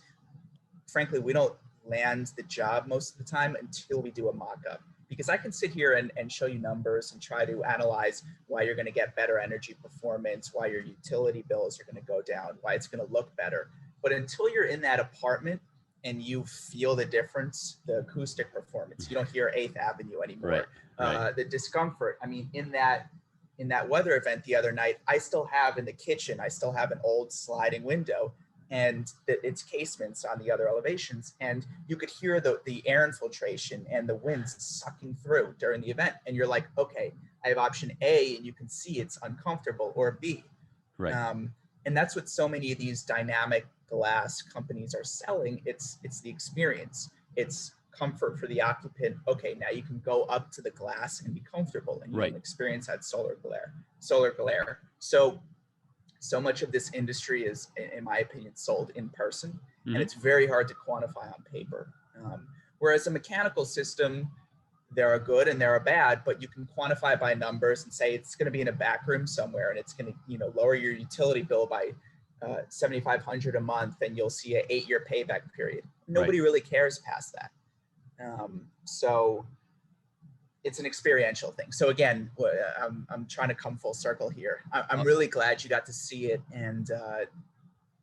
frankly, we don't land the job most of the time until we do a mock-up. Because I can sit here and show you numbers and try to analyze why you're going to get better energy performance, why your utility bills are going to go down, why it's going to look better. But until you're in that apartment and you feel the difference, the acoustic performance, you don't hear 8th Avenue anymore. The discomfort. I mean, in that weather event the other night, I still have in the kitchen, I still have an old sliding window, and it's casements on the other elevations. And you could hear the air infiltration and the winds sucking through during the event. And you're like, okay, I have option A, and you can see it's uncomfortable, or B. Right. And that's what so many of these dynamic glass companies are selling. It's the experience. It's comfort for the occupant. Okay, now you can go up to the glass and be comfortable, and you can experience that solar glare. So much of this industry is, in my opinion, sold in person, and it's very hard to quantify on paper. Whereas a mechanical system, there are good and there are bad, but you can quantify by numbers and say it's going to be in a back room somewhere, and it's going to lower your utility bill by $7,500 a month, and you'll see an 8-year payback period. Nobody really cares past that. So it's an experiential thing. So again, I'm trying to come full circle here. I'm really glad you got to see it and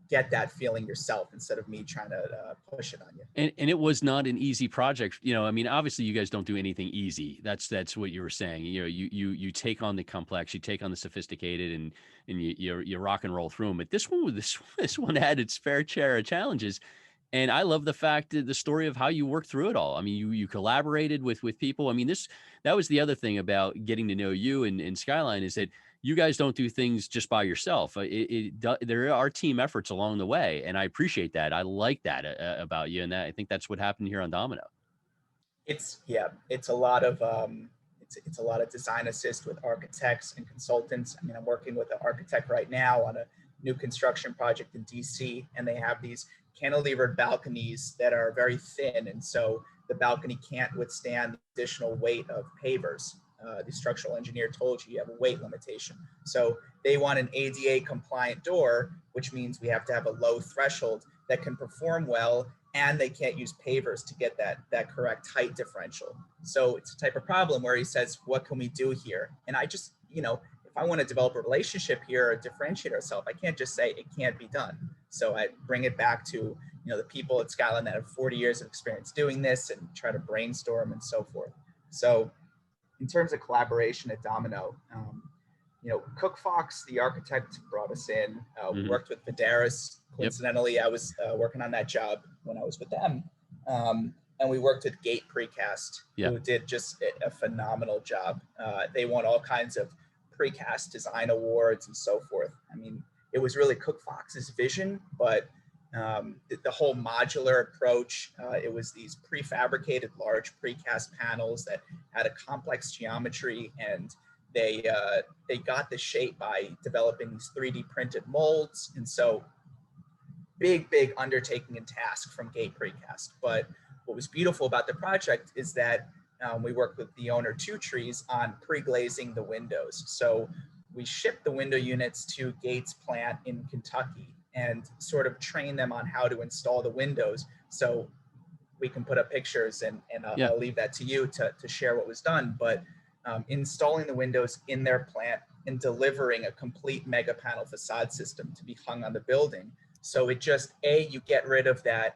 get that feeling yourself instead of me trying to push it on you. And it was not an easy project. You know, I mean, obviously you guys don't do anything easy. That's what you were saying. You know, you take on the complex, you take on the sophisticated, and you rock and roll through them. But this one had its fair share of challenges. And I love the fact that the story of how you worked through it all. I mean, you collaborated with people. I mean, that was the other thing about getting to know you and Skyline, is that you guys don't do things just by yourself. There are team efforts along the way, and I appreciate that. I like that about you, and I think that's what happened here on Domino. It's a lot of it's a lot of design assist with architects and consultants. I mean, I'm working with an architect right now on a new construction project in DC, and they have these cantilevered balconies that are very thin, and so the balcony can't withstand the additional weight of pavers. The structural engineer told you have a weight limitation. So they want an ADA compliant door, which means we have to have a low threshold that can perform well, and they can't use pavers to get that correct height differential. So it's a type of problem where he says, what can we do here? And I just, if I want to develop a relationship here or differentiate ourselves, I can't just say it can't be done. So I bring it back to, the people at Skyline that have 40 years of experience doing this and try to brainstorm and so forth. So in terms of collaboration at Domino, Cook Fox, the architect, brought us in. We worked with Vidaris. Coincidentally, I was working on that job when I was with them. And we worked with Gate Precast, who did just a phenomenal job. They won all kinds of precast design awards and so forth. I mean, it was really Cook Fox's vision, but the whole modular approach, it was these prefabricated large precast panels that had a complex geometry, and they got the shape by developing these 3D printed molds. And so big undertaking and task from Gate Precast. But what was beautiful about the project is that we worked with the owner, Two Trees, on pre-glazing the windows. So we shipped the window units to Gates plant in Kentucky and sort of train them on how to install the windows. So we can put up pictures, and I'll leave that to you to share what was done. But installing the windows in their plant and delivering a complete mega panel facade system to be hung on the building. So it just, you get rid of that,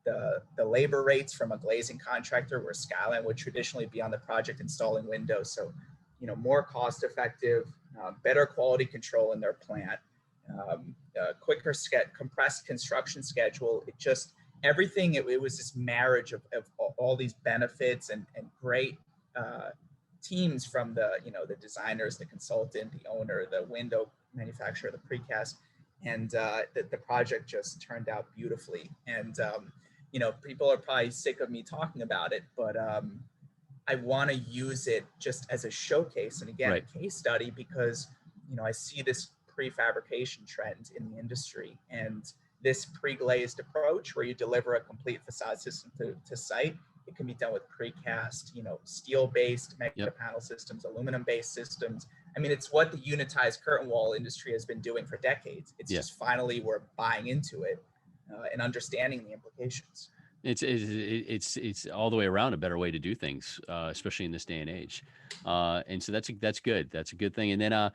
the labor rates from a glazing contractor where Skyline would traditionally be on the project installing windows. So, more cost effective, better quality control in their plant, quicker compressed construction schedule. It just, everything, it was this marriage of all these benefits and great teams from the designers, the consultant, the owner, the window manufacturer, the precast, and the project just turned out beautifully. And people are probably sick of me talking about it, but I want to use it just as a showcase and again, a case study, because I see this prefabrication trend in the industry, and this pre-glazed approach where you deliver a complete facade system to site. It can be done with precast, steel-based mega panel systems, aluminum-based systems. I mean, it's what the unitized curtain wall industry has been doing for decades. It's just finally we're buying into it and understanding the implications. It's all the way around a better way to do things, especially in this day and age. And so that's good. That's a good thing. And then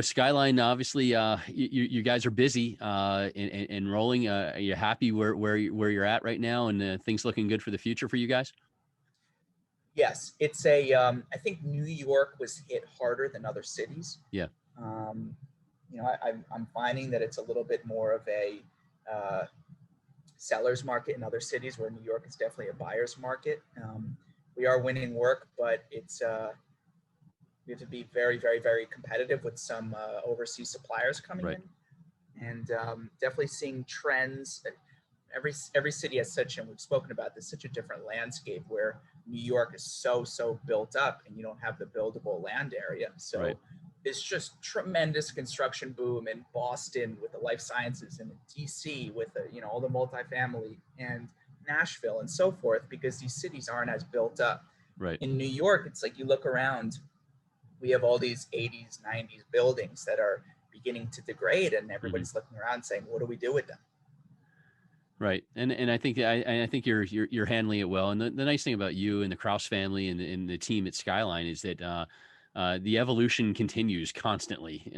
Skyline, obviously, you guys are busy and rolling. Are you happy where you're at right now, and things looking good for the future for you guys? Yes, it's I think New York was hit harder than other cities. Yeah. I'm finding that it's a little bit more of a seller's market in other cities, where New York is definitely a buyer's market. We are winning work, but it's we have to be very, very, very competitive with some overseas suppliers coming in, and definitely seeing trends. Every city has such, and we've spoken about this, such a different landscape, where New York is so built up, and you don't have the buildable land area. So it's just tremendous construction boom in Boston with the life sciences, and DC with the, all the multifamily, and Nashville and so forth, because these cities aren't as built up. In New York, it's like you look around, we have all these 80s, 90s buildings that are beginning to degrade, and everybody's looking around saying, what do we do with them? Right. And I think you're handling it well. And the nice thing about you and the Kraus family and the team at Skyline is that the evolution continues constantly.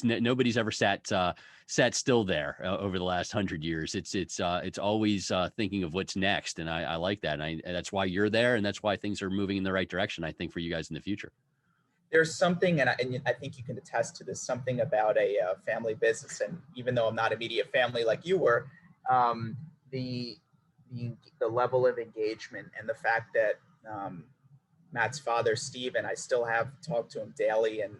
Nobody's ever sat still there over the last 100 years. It's always thinking of what's next, and I like that. And that's why you're there, and that's why things are moving in the right direction, I think, for you guys in the future. There's something, and I think you can attest to this, something about a family business. And even though I'm not immediate family like you were, um, the, the level of engagement and the fact that Matt's father, Steven, I still have talked to him daily and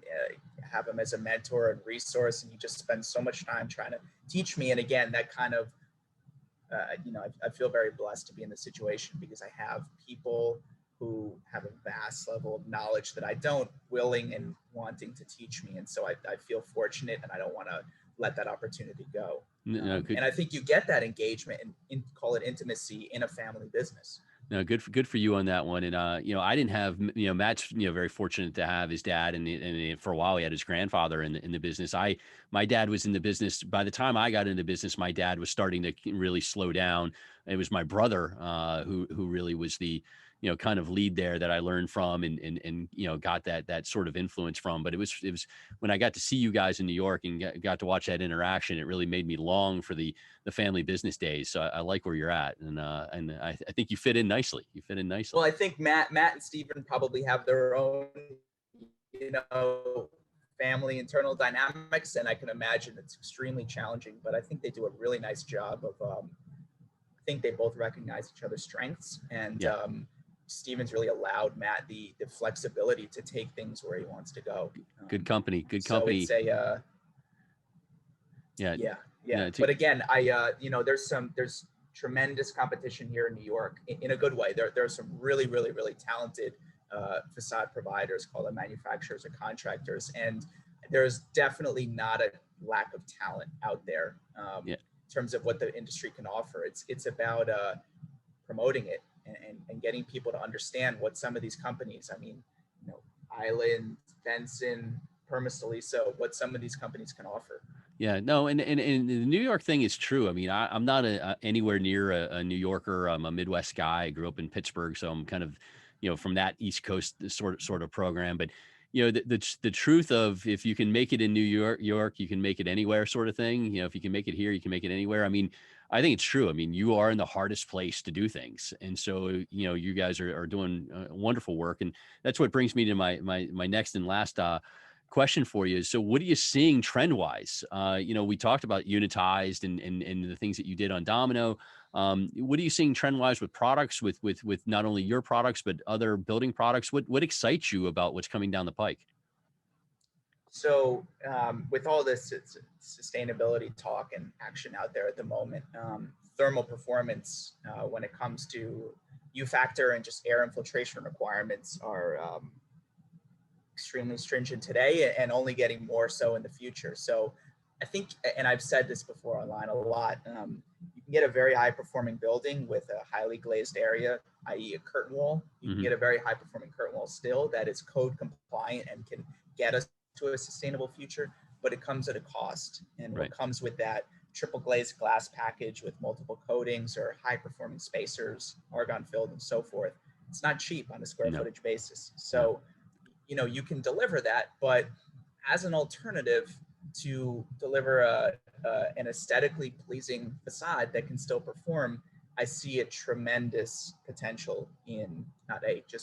have him as a mentor and resource. And he just spends so much time trying to teach me. And again, that kind of, I feel very blessed to be in this situation because I have people who have a vast level of knowledge that I don't, willing and wanting to teach me. And so I feel fortunate, and I don't want to let that opportunity go. No, and I think you get that engagement and call it intimacy in a family business. No, good for you on that one. And I didn't have, Matt's, very fortunate to have his dad, and for a while he had his grandfather in the business. My dad was in the business by the time I got into business. My dad was starting to really slow down. It was my brother who really was the kind of lead there that I learned from and got that sort of influence from. But it was when I got to see you guys in New York and got to watch that interaction, it really made me long for the family business days. So I like where you're at, and I think you fit in nicely. Well, I think Matt and Steven probably have their own, family internal dynamics, and I can imagine it's extremely challenging. But I think they do a really nice job of. I think they both recognize each other's strengths, and Steven's really allowed Matt the flexibility to take things where he wants to go. Good company. So it's a yeah. But again, there's tremendous competition here in New York in a good way. There are some really, really, really talented facade providers, call them manufacturers or contractors, and there's definitely not a lack of talent out there in terms of what the industry can offer. It's about promoting it and getting people to understand what some of these companies, Island, Benson, Perma-Stiliso, what some of these companies can offer. Yeah, no, and the New York thing is true. I mean, I'm not anywhere near a New Yorker. I'm a Midwest guy. I grew up in Pittsburgh, so I'm kind of, from that East Coast sort of program. But the truth of, if you can make it in New York, you can make it anywhere, sort of thing. If you can make it here, you can make it anywhere. I mean, I think it's true. I mean, you are in the hardest place to do things, and so you guys are doing wonderful work, and that's what brings me to my next and last question for you. So what are you seeing trend wise? We talked about unitized and the things that you did on Domino. What are you seeing trend wise with products, with not only your products, but other building products? What excites you about what's coming down the pike? So with all this sustainability talk and action out there at the moment, thermal performance when it comes to U factor and just air infiltration requirements are extremely stringent today and only getting more so in the future. So I think, and I've said this before online a lot, you can get a very high performing building with a highly glazed area, i.e. a curtain wall. You can get a very high performing curtain wall still that is code compliant and can get us to a sustainable future, but it comes at a cost. And what comes with that triple glazed glass package with multiple coatings or high performing spacers, argon filled and so forth, it's not cheap on a square footage basis. So you can deliver that, but as an alternative to deliver an aesthetically pleasing facade that can still perform, I see a tremendous potential in,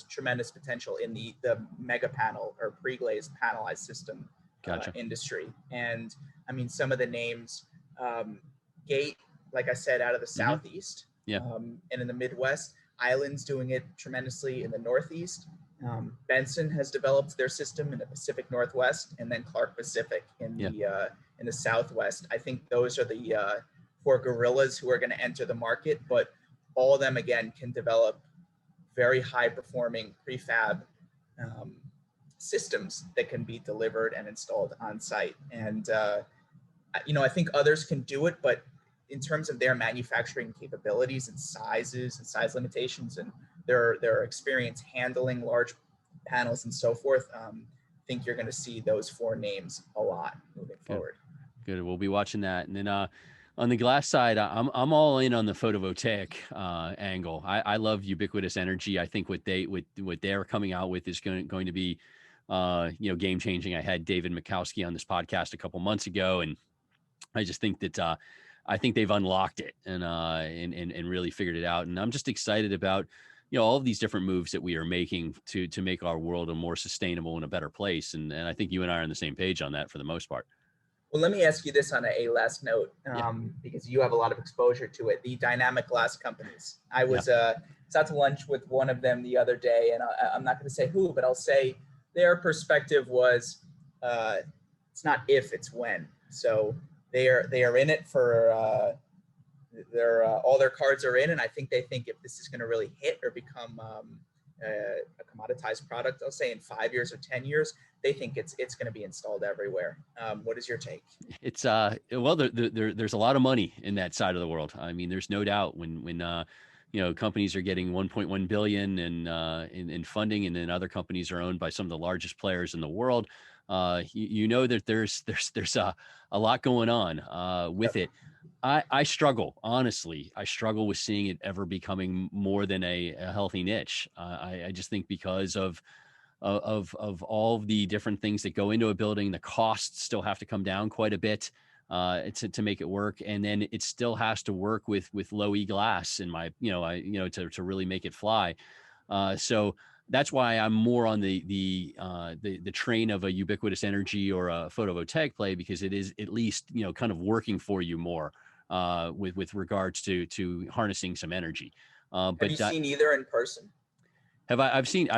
tremendous potential in the mega panel or pre-glazed panelized system industry. And I mean, some of the names, Gate, like I said, out of the Southeast, and in the Midwest, Island's doing it tremendously in the Northeast. Benson has developed their system in the Pacific Northwest, and then Clark Pacific in the Southwest. I think those are the four gorillas who are going to enter the market, but all of them again can develop very high performing prefab systems that can be delivered and installed on site. And I think others can do it, but in terms of their manufacturing capabilities and sizes and size limitations and their experience handling large panels and so forth, I think you're going to see those four names a lot moving forward. Good. We'll be watching that. And then On the glass side, I'm all in on the photovoltaic angle. I love ubiquitous energy. I think what they're coming out with is going to be game changing. I had David Mikowski on this podcast a couple months ago, and I just think that I think they've unlocked it and really figured it out. And I'm just excited about all of these different moves that we are making to make our world a more sustainable and a better place. And I think you and I are on the same page on that for the most part. Well, let me ask you this on a last note, Yeah. because you have a lot of exposure to it. The dynamic glass companies. I was out to lunch with one of them the other day, and I'm not going to say who, but I'll say their perspective was it's not if, it's when. So they are in it for all their cards are in, and I think they think if this is going to really hit or become a commoditized product, I'll say in 5 years or 10 years, they think it's going to be installed everywhere. What is your take? It's well, there's a lot of money in that side of the world. I mean, there's no doubt when companies are getting 1.1 billion in funding, and then other companies are owned by some of the largest players in the world. That there's a lot going on with it. I struggle, honestly. I struggle with seeing it ever becoming more than a healthy niche. I just think because of all of the different things that go into a building, the costs still have to come down quite a bit to make it work, and then it still has to work with low E glass to really make it fly. So that's why I'm more on the train of a ubiquitous energy or a photovoltaic play, because it is at least kind of working for you more with regards to harnessing some energy. Have you seen either in person? I've seen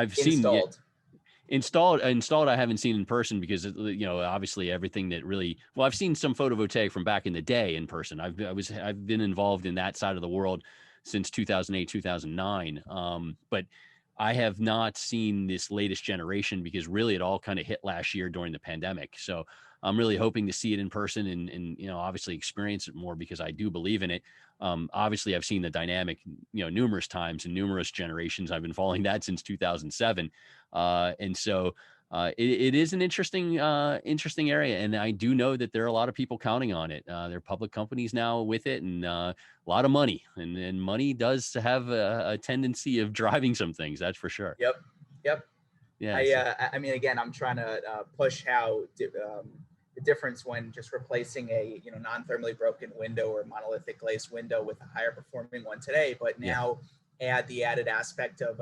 installed. Installed I haven't seen in person, because obviously everything that really, well, I've seen some photovoltaic from back in the day in person. I've been involved in that side of the world since 2008 2009, but I have not seen this latest generation, because really it all kind of hit last year during the pandemic. So I'm really hoping to see it in person and obviously experience it more, because I do believe in it. Obviously I've seen the dynamic numerous times and numerous generations. I've been following that since 2007. And so it is an interesting area. And I do know that there are a lot of people counting on it. There are public companies now with it, and a lot of money, and money does have a tendency of driving some things. That's for sure. Yep. Yeah. I mean, again, I'm trying to push how the difference when just replacing a non-thermally broken window or monolithic glazed window with a higher performing one today, but now add the added aspect of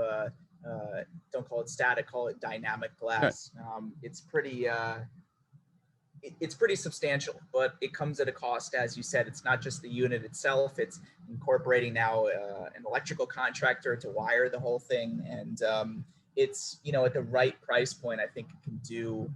don't call it static, call it dynamic glass. It's pretty substantial, but it comes at a cost. As you said, it's not just the unit itself, it's incorporating now an electrical contractor to wire the whole thing. And it's, at the right price point, I think it can do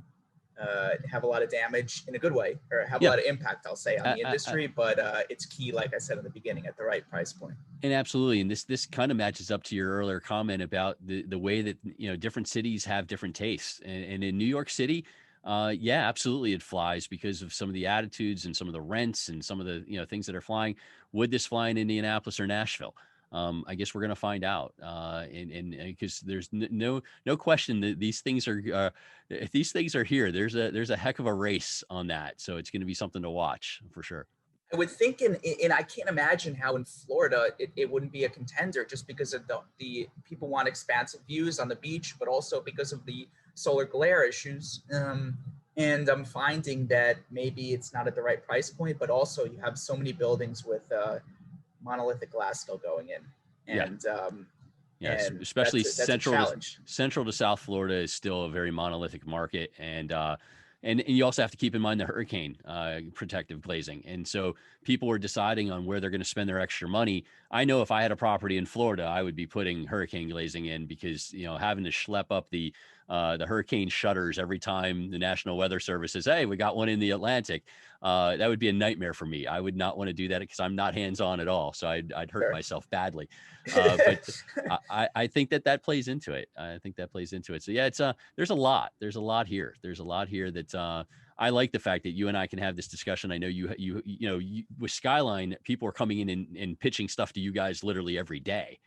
have a lot of damage in a good way, or have a lot of impact, I'll say, on the industry. But it's key, like I said in the beginning, at the right price point. And absolutely. And this kind of matches up to your earlier comment about the way that, different cities have different tastes. And in New York City, absolutely, it flies because of some of the attitudes and some of the rents and some of the, things that are flying. Would this fly in Indianapolis or Nashville? I guess we're going to find out. And because there's no question that these things are, if these things are here, there's a heck of a race on that. So it's going to be something to watch for sure. I would think and I can't imagine how in Florida it wouldn't be a contender, just because of the people want expansive views on the beach, but also because of the solar glare issues. And I'm finding that maybe it's not at the right price point, but also you have so many buildings with monolithic glass still going in. And yes, and especially that's central to South Florida is still a very monolithic market. And you also have to keep in mind the hurricane protective glazing. And so people were deciding on where they're going to spend their extra money. I know if I had a property in Florida, I would be putting hurricane glazing in, because, having to schlep up the hurricane shutters every time the National Weather Service says, hey, we got one in the Atlantic. That would be a nightmare for me. I would not want to do that, because I'm not hands-on at all. So I'd hurt myself badly. But I think that plays into it. I think that plays into it. So yeah, it's there's a lot here. There's a lot here that I like the fact that you and I can have this discussion. I know you with Skyline, people are coming in and pitching stuff to you guys literally every day.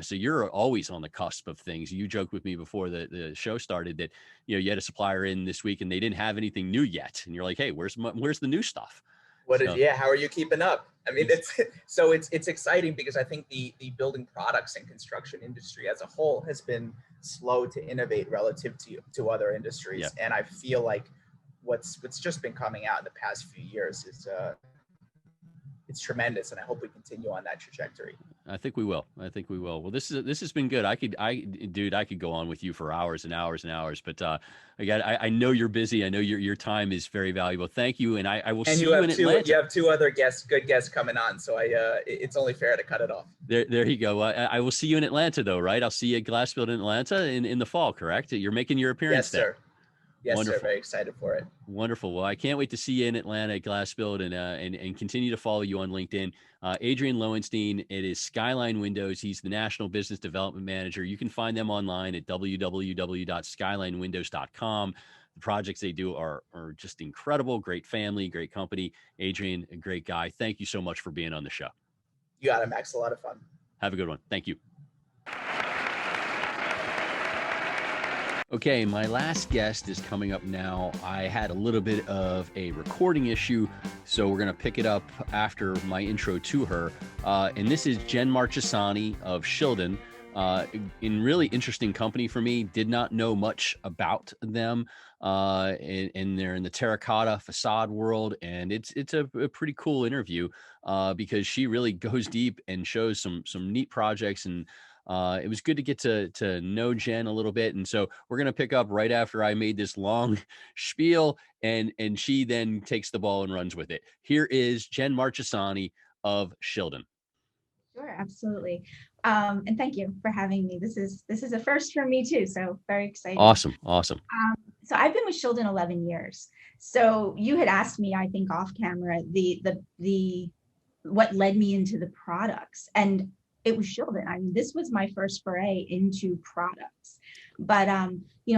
So you're always on the cusp of things. You joked with me before the show started that, you had a supplier in this week and they didn't have anything new yet. And you're like, hey, where's the new stuff? How are you keeping up? I mean, it's exciting because I think the building products and construction industry as a whole has been slow to innovate relative to other industries. Yeah. And I feel like what's just been coming out in the past few years is it's tremendous, and I hope we continue on that trajectory. I think we will. Well, this has been good. I could go on with you for hours and hours and hours, but I know you're busy. I know your time is very valuable. Thank you, and I will see you in Atlanta. You have two other good guests coming on, so it's only fair to cut it off. There you go. I will see you in Atlanta, though, right? I'll see you at GlassBuild in Atlanta in the fall, correct? You're making your appearance there. Yes, sir. Yes, Wonderful. sir. Very excited for it. Wonderful. Well, I can't wait to see you in Atlanta at GlassBuild and continue to follow you on LinkedIn. Adrian Lowenstein, it is Skyline Windows. He's the National Business Development Manager. You can find them online at www.skylinewindows.com. The projects they do are just incredible. Great family, great company. Adrian, a great guy. Thank you so much for being on the show. You got it, Max. A lot of fun. Have a good one. Thank you. Okay, my last guest is coming up now. I had a little bit of a recording issue, so we're going to pick it up after my intro to her. And this is Jen Marchesani of Shildan. In really interesting company for me. Did not know much about them. And they're in the terracotta facade world, and it's a pretty cool interview because she really goes deep and shows some neat projects, and it was good to get to know Jen a little bit. And so we're going to pick up right after I made this long spiel, and she then takes the ball and runs with it. Here is Jen Marchesani of Shildan. Sure, absolutely. And thank you for having me. This is a first for me too, so very excited. Awesome. So I've been with Shildan 11 years. So you had asked me, I think off camera, the what led me into the products, and it was Shildan. I mean, this was my first foray into products. But I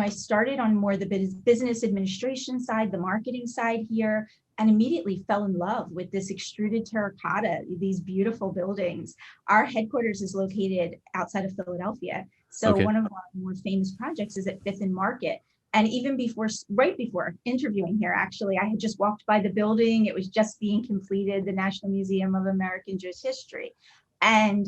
started on more the business administration side, the marketing side here, and immediately fell in love with this extruded terracotta, these beautiful buildings. Our headquarters is located outside of Philadelphia. So One of our more famous projects is at 5th and Market. And even right before interviewing here, actually, I had just walked by the building. It was just being completed, the National Museum of American Jewish History. And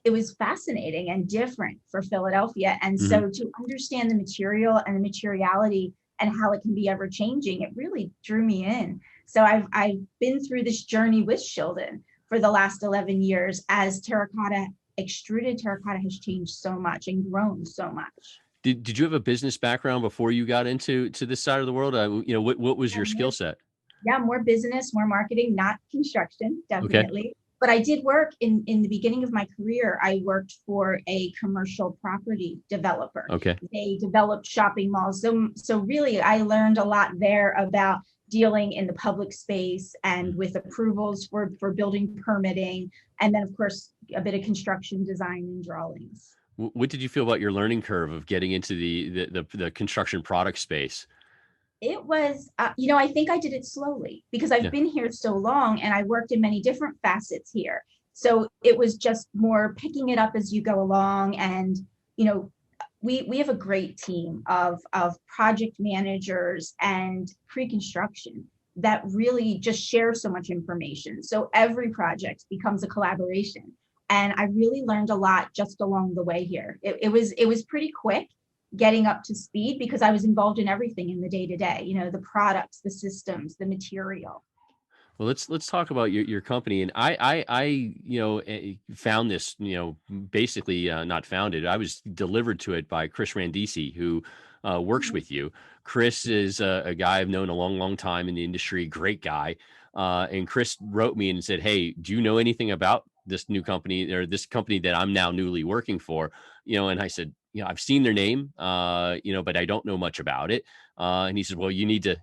it was fascinating and different for Philadelphia. And so to understand the material and the materiality and how it can be ever changing, it really drew me in. So I've been through this journey with Shildan for the last 11 years as extruded terracotta has changed so much and grown so much. Did you have a business background before you got into this side of the world? What was your skill set? Yeah, more business, more marketing, not construction, definitely. Okay. But I did work in the beginning of my career. I worked for a commercial property developer. Okay. They developed shopping malls. So really, I learned a lot there about dealing in the public space and with approvals for building permitting. And then, of course, a bit of construction design and drawings. What did you feel about your learning curve of getting into the construction product space? It was, I think I did it slowly because I've been here so long and I worked in many different facets here. So it was just more picking it up as you go along. And, we have a great team of project managers and pre-construction that really just share so much information. So every project becomes a collaboration. And I really learned a lot just along the way here. It was pretty quick getting up to speed because I was involved in everything in the day-to-day, the products, the systems, the material. Well, let's talk about your company. And I found this, basically not found it. I was delivered to it by Chris Randisi, who works with you. Chris is a guy I've known a long, long time in the industry, great guy. And Chris wrote me and said, "Hey, do you know anything about this new company or this company that I'm now newly working for?" And I said, I've seen their name, but I don't know much about it. And he said, well, you need to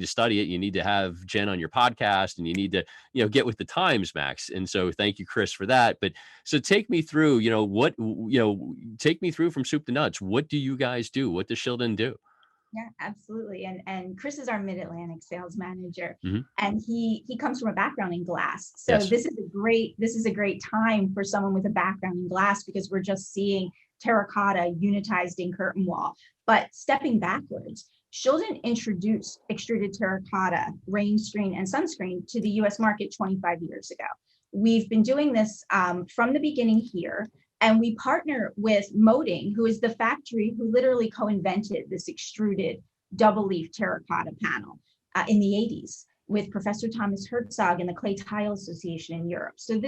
study it. You need to have Jen on your podcast, and you need to, get with the times, Max. And so thank you, Chris, for that. But so take me through, take me through from soup to nuts. What do you guys do? What does Shildan do? Yeah, absolutely. And Chris is our Mid-Atlantic sales manager, and he comes from a background in glass. So this is a great time for someone with a background in glass because we're just seeing terracotta unitized in curtain wall. But stepping backwards, Shildan introduced extruded terracotta, rain screen, and sunscreen to the US market 25 years ago. We've been doing this from the beginning here, and we partner with Moding, who is the factory who literally co-invented this extruded double leaf terracotta panel in the 80s with Professor Thomas Herzog and the Clay Tile Association in Europe. So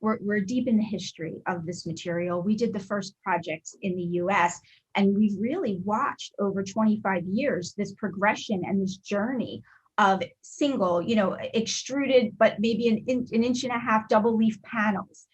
we're deep in the history of this material. We did the first projects in the US, and we've really watched over 25 years this progression and this journey of single, extruded, but maybe an inch and a half double leaf panels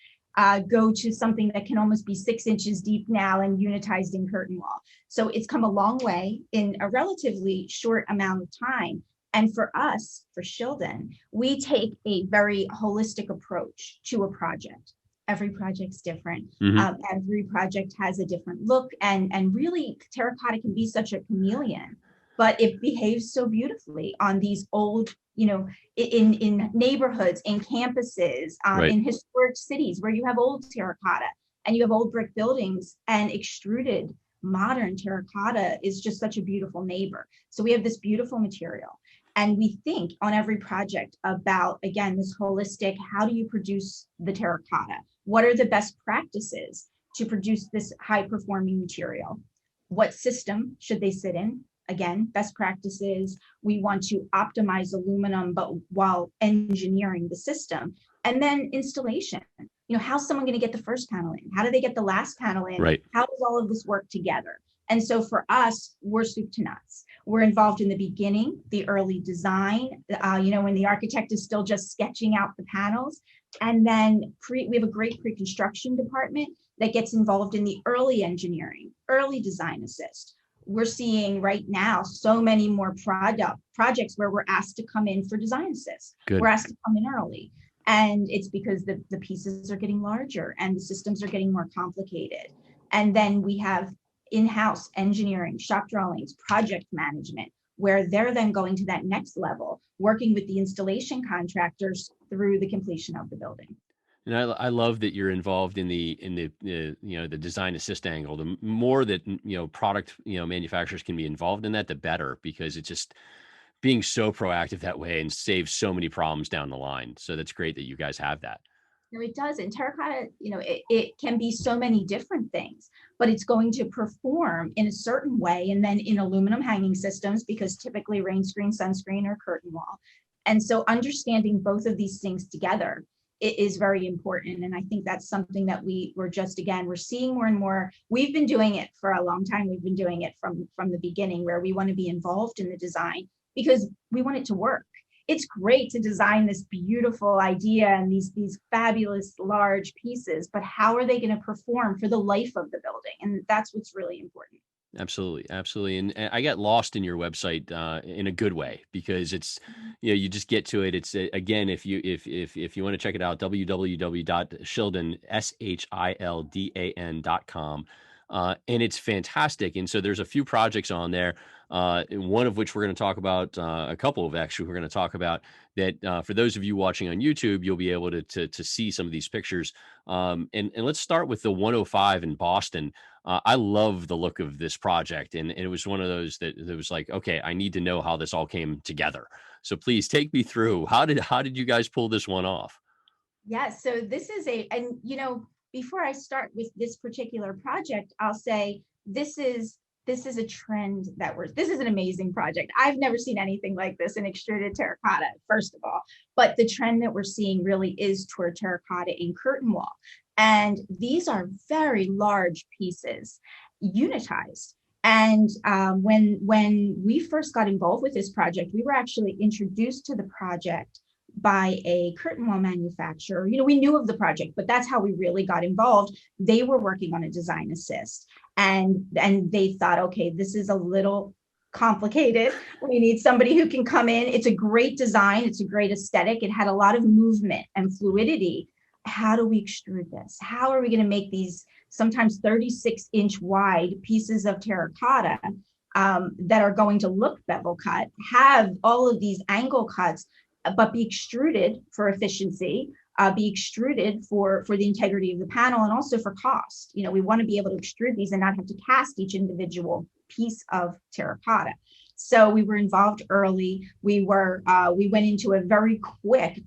go to something that can almost be 6 inches deep now and unitized in curtain wall. So it's come a long way in a relatively short amount of time. And for us, for Shildan, we take a very holistic approach to a project. Every project's different. Every project has a different look, and really terracotta can be such a chameleon, but it behaves so beautifully on these old, in neighborhoods, in campuses, in historic cities where you have old terracotta and you have old brick buildings, and extruded modern terracotta is just such a beautiful neighbor. So we have this beautiful material. And we think on every project about, again, this holistic, how do you produce the terracotta? What are the best practices to produce this high performing material? What system should they sit in? Again, best practices. We want to optimize aluminum, but while engineering the system. And then installation. How's someone going to get the first panel in? How do they get the last panel in? Right. How does all of this work together? And so for us, we're soup to nuts. We're involved in the beginning, the early design, when the architect is still just sketching out the panels. And then we have a great pre-construction department that gets involved in the early engineering, early design assist. We're seeing right now so many more projects where we're asked to come in for design assist. Good. We're asked to come in early. And it's because the pieces are getting larger and the systems are getting more complicated. And then we have in-house engineering, shop drawings, project management, where they're then going to that next level, working with the installation contractors through the completion of the building. And I love that you're involved in the design assist angle. The more that product manufacturers can be involved in that, the better, because it's just being so proactive that way and saves so many problems down the line. So that's great that you guys have that. No, it does. And terracotta, it can be so many different things, but it's going to perform in a certain way. And then in aluminum hanging systems, because typically rain screen, sunscreen, or curtain wall. And so understanding both of these things together is very important. And I think that's something that we're seeing more and more. We've been doing it for a long time. We've been doing it from the beginning, where we want to be involved in the design because we want it to work. It's great to design this beautiful idea and these fabulous large pieces, but how are they going to perform for the life of the building? And that's what's really important. Absolutely. And I got lost in your website in a good way, because it's, you just get to it. It's again, if you want to check it out, www.shildan.com. And it's fantastic. And so there's a few projects on there, one of which we're going to talk about, a couple of actually we're going to talk about that for those of you watching on YouTube, you'll be able to see some of these pictures. And let's start with the 105 in Boston. I love the look of this project. And it was one of those that was like, okay, I need to know how this all came together. So please take me through. How did you guys pull this one off? Yeah, so this is before I start with this particular project, I'll say this is a trend this is an amazing project. I've never seen anything like this in extruded terracotta, first of all, but the trend that we're seeing really is toward terracotta in curtain wall. And these are very large pieces, unitized. And when we first got involved with this project, we were actually introduced to the project by a curtain wall manufacturer. We knew of the project, but that's how we really got involved. They were working on a design assist, and they thought, okay, this is a little complicated. We need somebody who can come in. It's a great design. It's a great aesthetic. It had a lot of movement and fluidity. How do we extrude this? How are we going to make these sometimes 36-inch wide pieces of terracotta that are going to look bevel cut, have all of these angle cuts, but be extruded for efficiency, be extruded for the integrity of the panel, and also for cost. We want to be able to extrude these and not have to cast each individual piece of terracotta. So we were involved early. We went into a very quick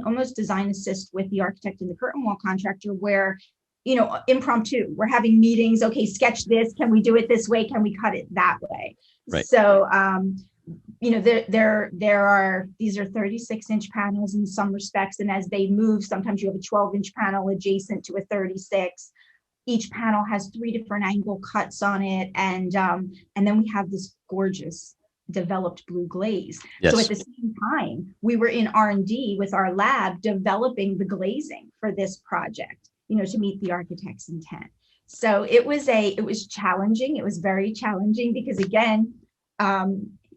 almost design assist with the architect and the curtain wall contractor, where, impromptu, we're having meetings. Okay, sketch this. Can we do it this way? Can we cut it that way? Right. So, these are 36-inch panels in some respects. And as they move, sometimes you have a 12-inch panel adjacent to a 36. Each panel has 3 different angle cuts on it. And then we have this gorgeous developed blue glaze. Yes. So at the same time, we were in R&D with our lab developing the glazing for this project, to meet the architect's intent. So it was challenging. It was very challenging because, again,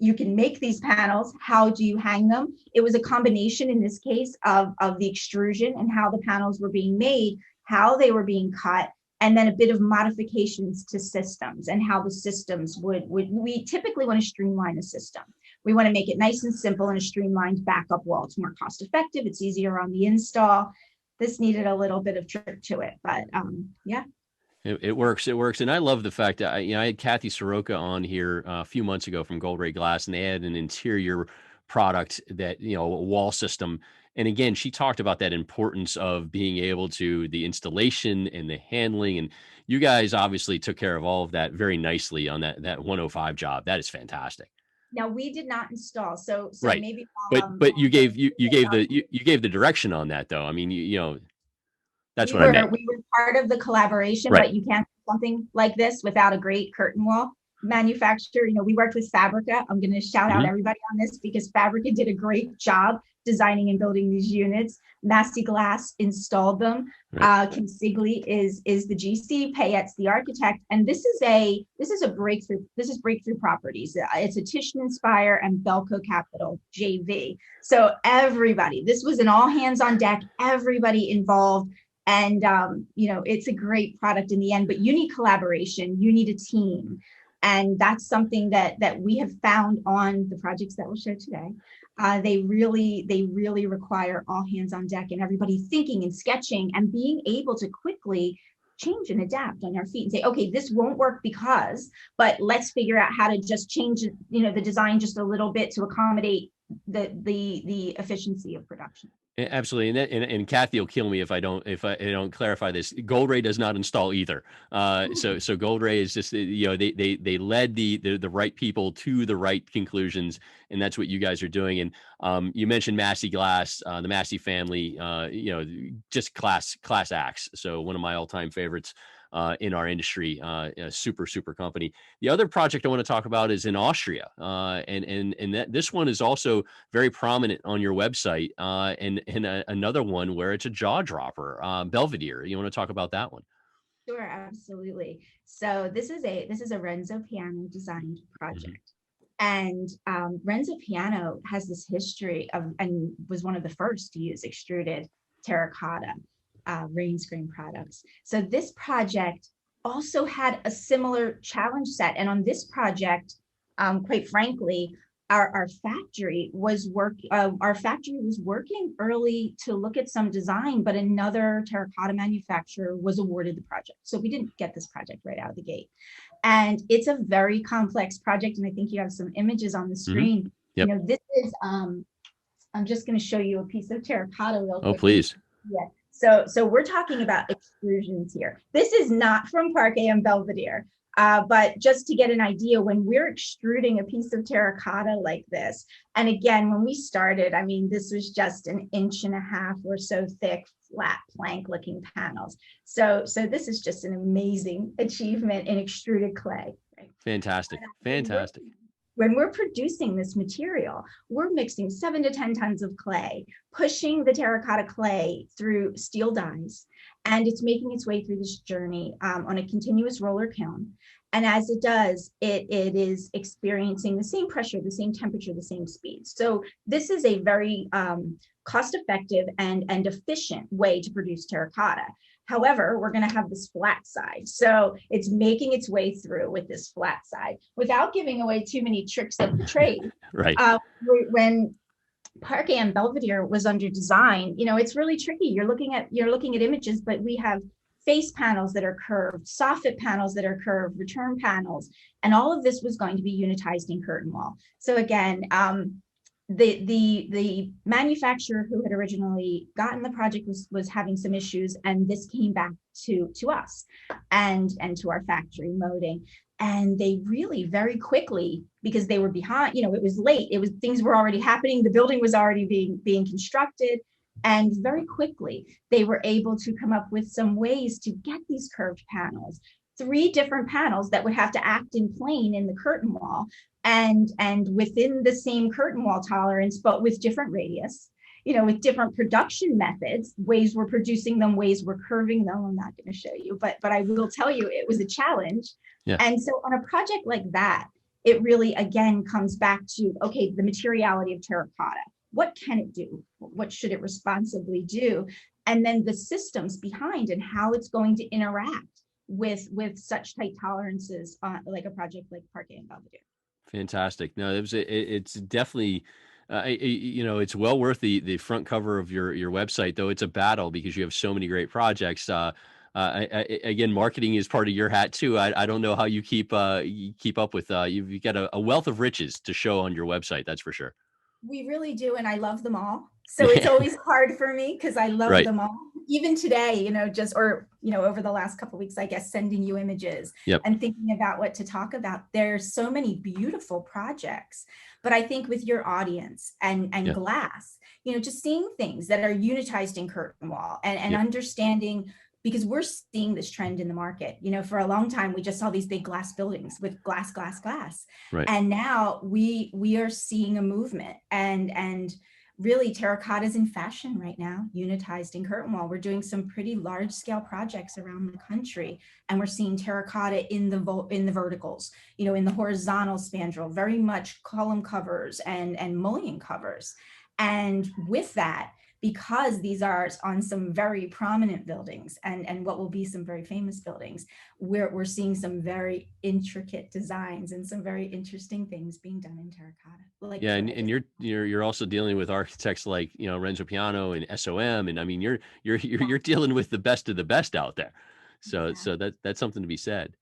you can make these panels. How do you hang them? It was a combination in this case of the extrusion and how the panels were being made, how they were being cut, and then a bit of modifications to systems and how the systems we typically want to streamline a system. We want to make it nice and simple and a streamlined backup wall. It's more cost effective. It's easier on the install. This needed a little bit of trick to it, but yeah. It works. It works. And I love the fact that I had Kathy Soroka on here a few months ago from Gold Ray Glass, and they had an interior product that, a wall system. And again, she talked about that importance of being able to the installation and the handling. And you guys obviously took care of all of that very nicely on that 105 job. That is fantastic. Now, we did not install, so right. Maybe. But you gave the direction on that, though. I mean, that's what I meant. We were part of the collaboration, right. But you can't do something like this without a great curtain wall manufacturer. We worked with Fabrica. I'm going to shout out everybody on this because Fabrica did a great job designing and building these units. Massey Glass installed them. Right. Kim Sigley is the GC. Payette's the architect. And this is a breakthrough. This is Breakthrough Properties. It's a Tishman Inspire and Belco Capital JV. So everybody, this was an all hands on deck. Everybody involved. And, it's a great product in the end, but you need collaboration, you need a team. And that's something that we have found on the projects that we'll show today. They really require all hands on deck and everybody thinking and sketching and being able to quickly change and adapt on our feet and say, okay, this won't work but let's figure out how to just change, the design just a little bit to accommodate the efficiency of production. Absolutely, and Kathy will kill me if I don't clarify this. Gold Ray does not install either. So Gold Ray is just they led the right people to the right conclusions, and that's what you guys are doing. And you mentioned Massey Glass, the Massey family, just class acts. So one of my all-time favorites. In our industry, a super company. The other project I want to talk about is in Austria, and that this one is also very prominent on your website. And another one where it's a jaw dropper, Belvedere. You want to talk about that one? Sure, absolutely. So this is a Renzo Piano designed project. And Renzo Piano has this history of, and was one of the first to use extruded terracotta rain screen products. So this project also had a similar challenge set. And on this project, quite frankly, our factory was working early to look at some design, but another terracotta manufacturer was awarded the project. So we didn't get this project right out of the gate. And it's a very complex project. And I think you have some images on the screen. Yep. This is, I'm just going to show you a piece of terracotta real quick. Oh, please. Yeah. So we're talking about extrusions here. This is not from Parquet and Belvedere, but just to get an idea, when we're extruding a piece of terracotta like this, and again, when we started, I mean, this was just 1.5 inches or so thick, flat plank looking panels. So this is just an amazing achievement in extruded clay. Right? Fantastic. When we're producing this material, we're mixing 7 to 10 tons of clay, pushing the terracotta clay through steel dies, and it's making its way through this journey on a continuous roller kiln. And as it does, it is experiencing the same pressure, the same temperature, the same speed. So this is a very cost-effective and efficient way to produce terracotta. However, we're going to have this flat side. So it's making its way through with this flat side without giving away too many tricks of the trade. Right. When Parquet and Belvedere was under design, it's really tricky. You're looking at images, but we have face panels that are curved, soffit panels that are curved, return panels, and all of this was going to be unitized in curtain wall. So again, the manufacturer who had originally gotten the project was having some issues, and this came back to us and to our factory Moding. And they really very quickly, because they were behind, it was late, things were already happening, the building was already being constructed, and very quickly they were able to come up with some ways to get these curved panels, 3 different panels that would have to act in plane in the curtain wall, and within the same curtain wall tolerance, but with different radius, with different production methods, ways we're producing them, ways we're curving them. I'm not going to show you, but I will tell you it was a challenge. Yeah. And so on a project like that, it really, again, comes back to, okay, the materiality of terracotta. What can it do? What should it responsibly do? And then the systems behind and how it's going to interact with such tight tolerances, like a project like Parque and Belvedere. Fantastic. No, it's definitely, it's well worth the front cover of your website, though it's a battle because you have so many great projects. Again, marketing is part of your hat too. I don't know how you keep up with, you've got a wealth of riches to show on your website. That's for sure. We really do. And I love them all. So it's always hard for me because I love them all. Even today, over the last couple of weeks, I guess, sending you images and thinking about what to talk about. There's so many beautiful projects, but I think with your audience and glass, just seeing things that are unitized in curtain wall and understanding, because we're seeing this trend in the market. For a long time, we just saw these big glass buildings with glass. Right. And now we are seeing a movement, and really terracotta is in fashion right now, unitized in curtain wall. We're doing some pretty large scale projects around the country, and we're seeing terracotta in the verticals, in the horizontal spandrel, very much column covers and mullion covers. And with that, because these are on some very prominent buildings and what will be some very famous buildings, we're seeing some very intricate designs and some very interesting things being done in terracotta. And you're also dealing with architects like Renzo Piano and SOM, and I mean you're dealing with the best of the best out there. So that's something to be said.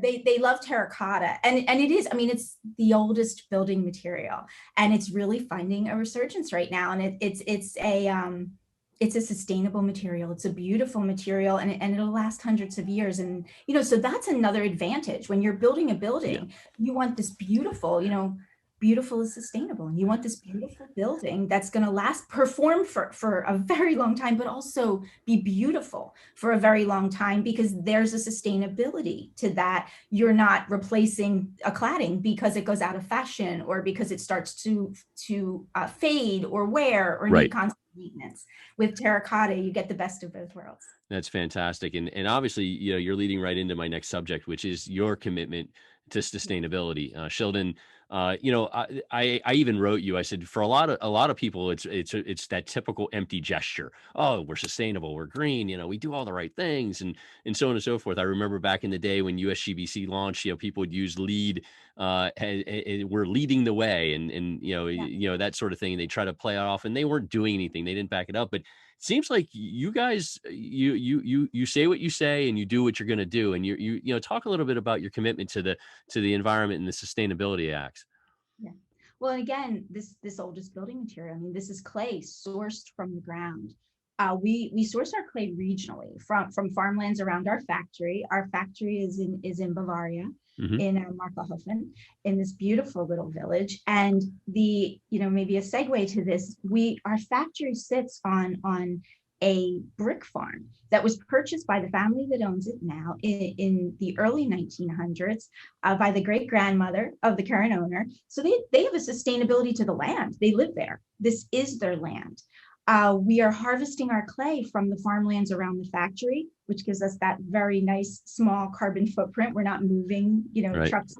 They love terracotta, and it is, it's the oldest building material, and it's really finding a resurgence right now. And it's a sustainable material. It's a beautiful material, and it'll last hundreds of years. And so that's another advantage when you're building a building. You want this beautiful, beautiful is sustainable, and you want this beautiful building that's going to perform for a very long time, but also be beautiful for a very long time, because there's a sustainability to that. You're not replacing a cladding because it goes out of fashion or because it starts to fade or wear or need constant maintenance. With terracotta, you get the best of both worlds. That's fantastic. And obviously, you're leading right into my next subject, which is your commitment to sustainability. Shildan, I even wrote you, I said, for a lot of people, it's that typical empty gesture. Oh, we're sustainable, we're green, we do all the right things, and so on and so forth. I remember back in the day when USGBC launched, people would use LEED, and we're leading the way, and that sort of thing. And they try to play it off, and they weren't doing anything. They didn't back it up. But it seems like you guys, you say what you say, and you do what you're going to do. And you talk a little bit about your commitment to the environment and the sustainability acts. Yeah. Well, again, this oldest building material, this is clay sourced from the ground. We source our clay regionally from farmlands around our factory. Our factory is in Bavaria, in Marchesani, in this beautiful little village. And maybe a segue to this, our factory sits on a brick farm that was purchased by the family that owns it now in the early 1900s by the great grandmother of the current owner. So they have a sustainability to the land. They live there. This is their land. We are harvesting our clay from the farmlands around the factory, which gives us that very nice small carbon footprint. We're not moving, trucks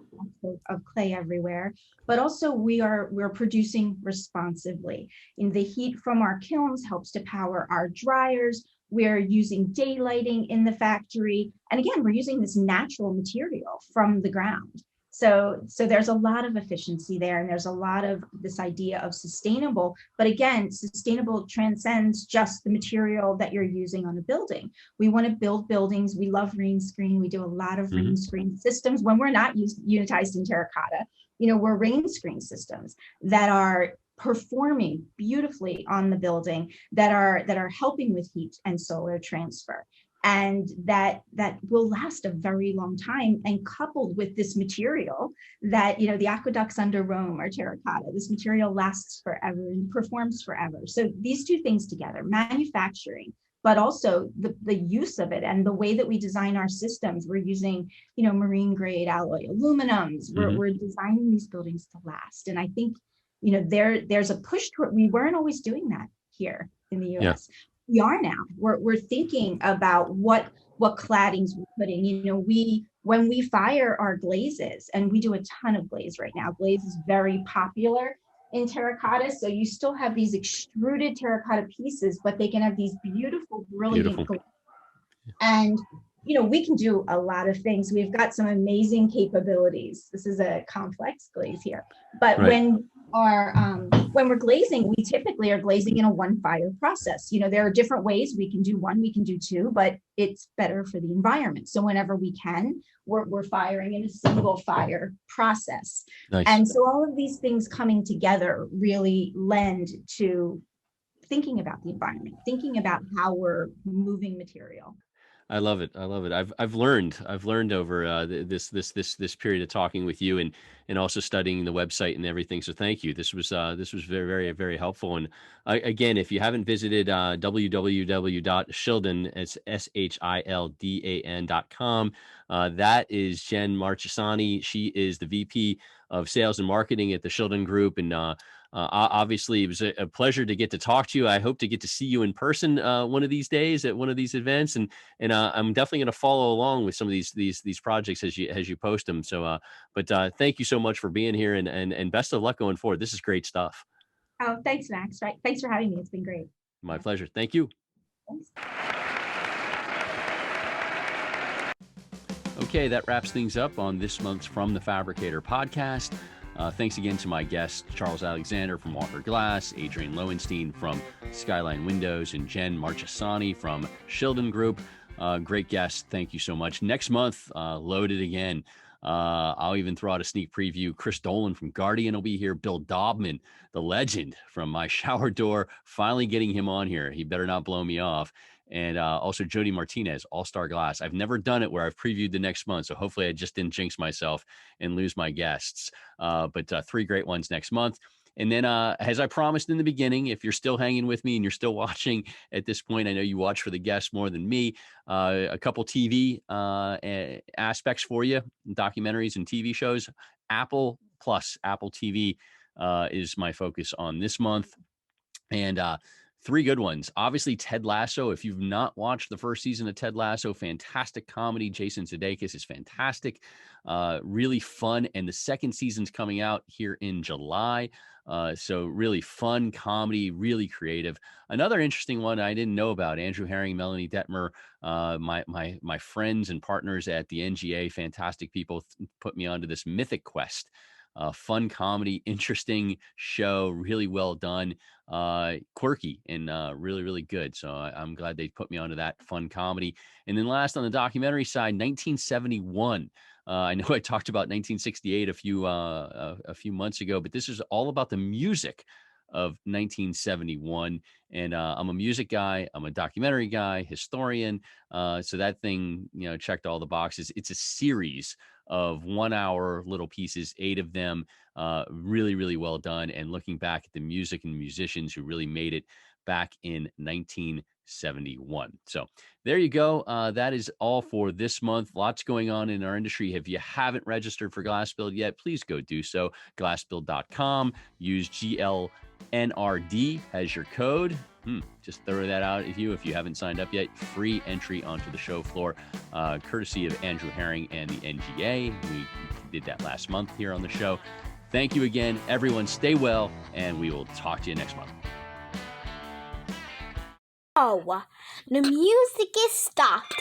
of clay everywhere, but also we're producing responsibly. And the heat from our kilns helps to power our dryers. We're using daylighting in the factory. And again, we're using this natural material from the ground. So there's a lot of efficiency there, and there's a lot of this idea of sustainable. But again, sustainable transcends just the material that you're using on a building. We want to build buildings. We love rain screen. We do a lot of rain screen systems when we're not unitized in terracotta. We're rain screen systems that are performing beautifully on the building, that are helping with heat and solar transfer. And that will last a very long time. And coupled with this material that, the aqueducts under Rome are terracotta, this material lasts forever and performs forever. So these two things together, manufacturing, but also the use of it and the way that we design our systems. We're using, marine grade alloy aluminums. We're designing these buildings to last. And I think, there's a push toward, we weren't always doing that here in the US. Yeah. We are now. We're thinking about what claddings we're putting. When we fire our glazes, and we do a ton of glaze right now. Glaze is very popular in terracotta. So you still have these extruded terracotta pieces, but they can have these beautiful, brilliant glaze. And we can do a lot of things. We've got some amazing capabilities. This is a complex glaze here, but when we're glazing, we typically are glazing in a one fire process. There are different ways we can do one, we can do two, but it's better for the environment. So whenever we can, we're firing in a single fire process. Nice. And so all of these things coming together really lend to thinking about the environment, thinking about how we're moving material. I love it. I've learned over this period of talking with you and also studying the website and everything. So thank you. This was very, very, very helpful. And again, if you haven't visited www.Shildan, it's SHILDAN.com. That is Jen Marchesani. She is the VP of Sales and Marketing at the Shildan Group, and obviously, it was a pleasure to get to talk to you. I hope to get to see you in person one of these days at one of these events, and I'm definitely going to follow along with some of these projects as you post them. So, but thank you so much for being here, and best of luck going forward. This is great stuff. Oh, thanks, Max. Right, thanks for having me. It's been great. My pleasure. Thank you. Thanks. Okay, that wraps things up on this month's From the Fabricator podcast. Thanks again to my guests, Charles Alexander from Walker Glass, Adrian Lowenstein from Skyline Windows, and Jen Marchesani from Shildan Group. Great guests. Thank you so much. Next month, loaded again. I'll even throw out a sneak preview. Chris Dolan from Guardian will be here. Bill Dobman, the legend from My Shower Door, finally getting him on here. He better not blow me off. And also Jody Martinez, All-Star Glass. I've never done it where I've previewed the next month, so hopefully I just didn't jinx myself and lose my guests. But 3 great ones next month. And then, as I promised in the beginning, if you're still hanging with me and you're still watching at this point, I know you watch for the guests more than me, a couple TV aspects for you, documentaries and TV shows. Apple TV is my focus on this month. And 3 good ones. Obviously, Ted Lasso. If you've not watched the first season of Ted Lasso, fantastic comedy. Jason Sudeikis is fantastic. Really fun. And the second season's coming out here in July. So really fun comedy, really creative. Another interesting one I didn't know about, Andrew Herring, Melanie Detmer, my friends and partners at the NGA, fantastic people, put me onto this Mythic Quest. Fun comedy, interesting show, really well done, quirky, and really, really good. So I'm glad they put me onto that fun comedy. And then last on the documentary side, 1971. I know I talked about 1968 a few months ago, but this is all about the music of 1971. And I'm a music guy. I'm a documentary guy, historian. So that thing, checked all the boxes. It's a series of 1-hour little pieces, 8 of them, really, really well done. And looking back at the music and musicians who really made it back in 1971. So there you go. That is all for this month. Lots going on in our industry. If you haven't registered for GlassBuild yet, please go do so. GlassBuild.com. Use GLNRD as your code. Just throw that out at you if you haven't signed up yet. Free entry onto the show floor, courtesy of Andrew Herring and the NGA. We did that last month here on the show. Thank you again, everyone. Stay well, and we will talk to you next month. Oh, the music is stopped.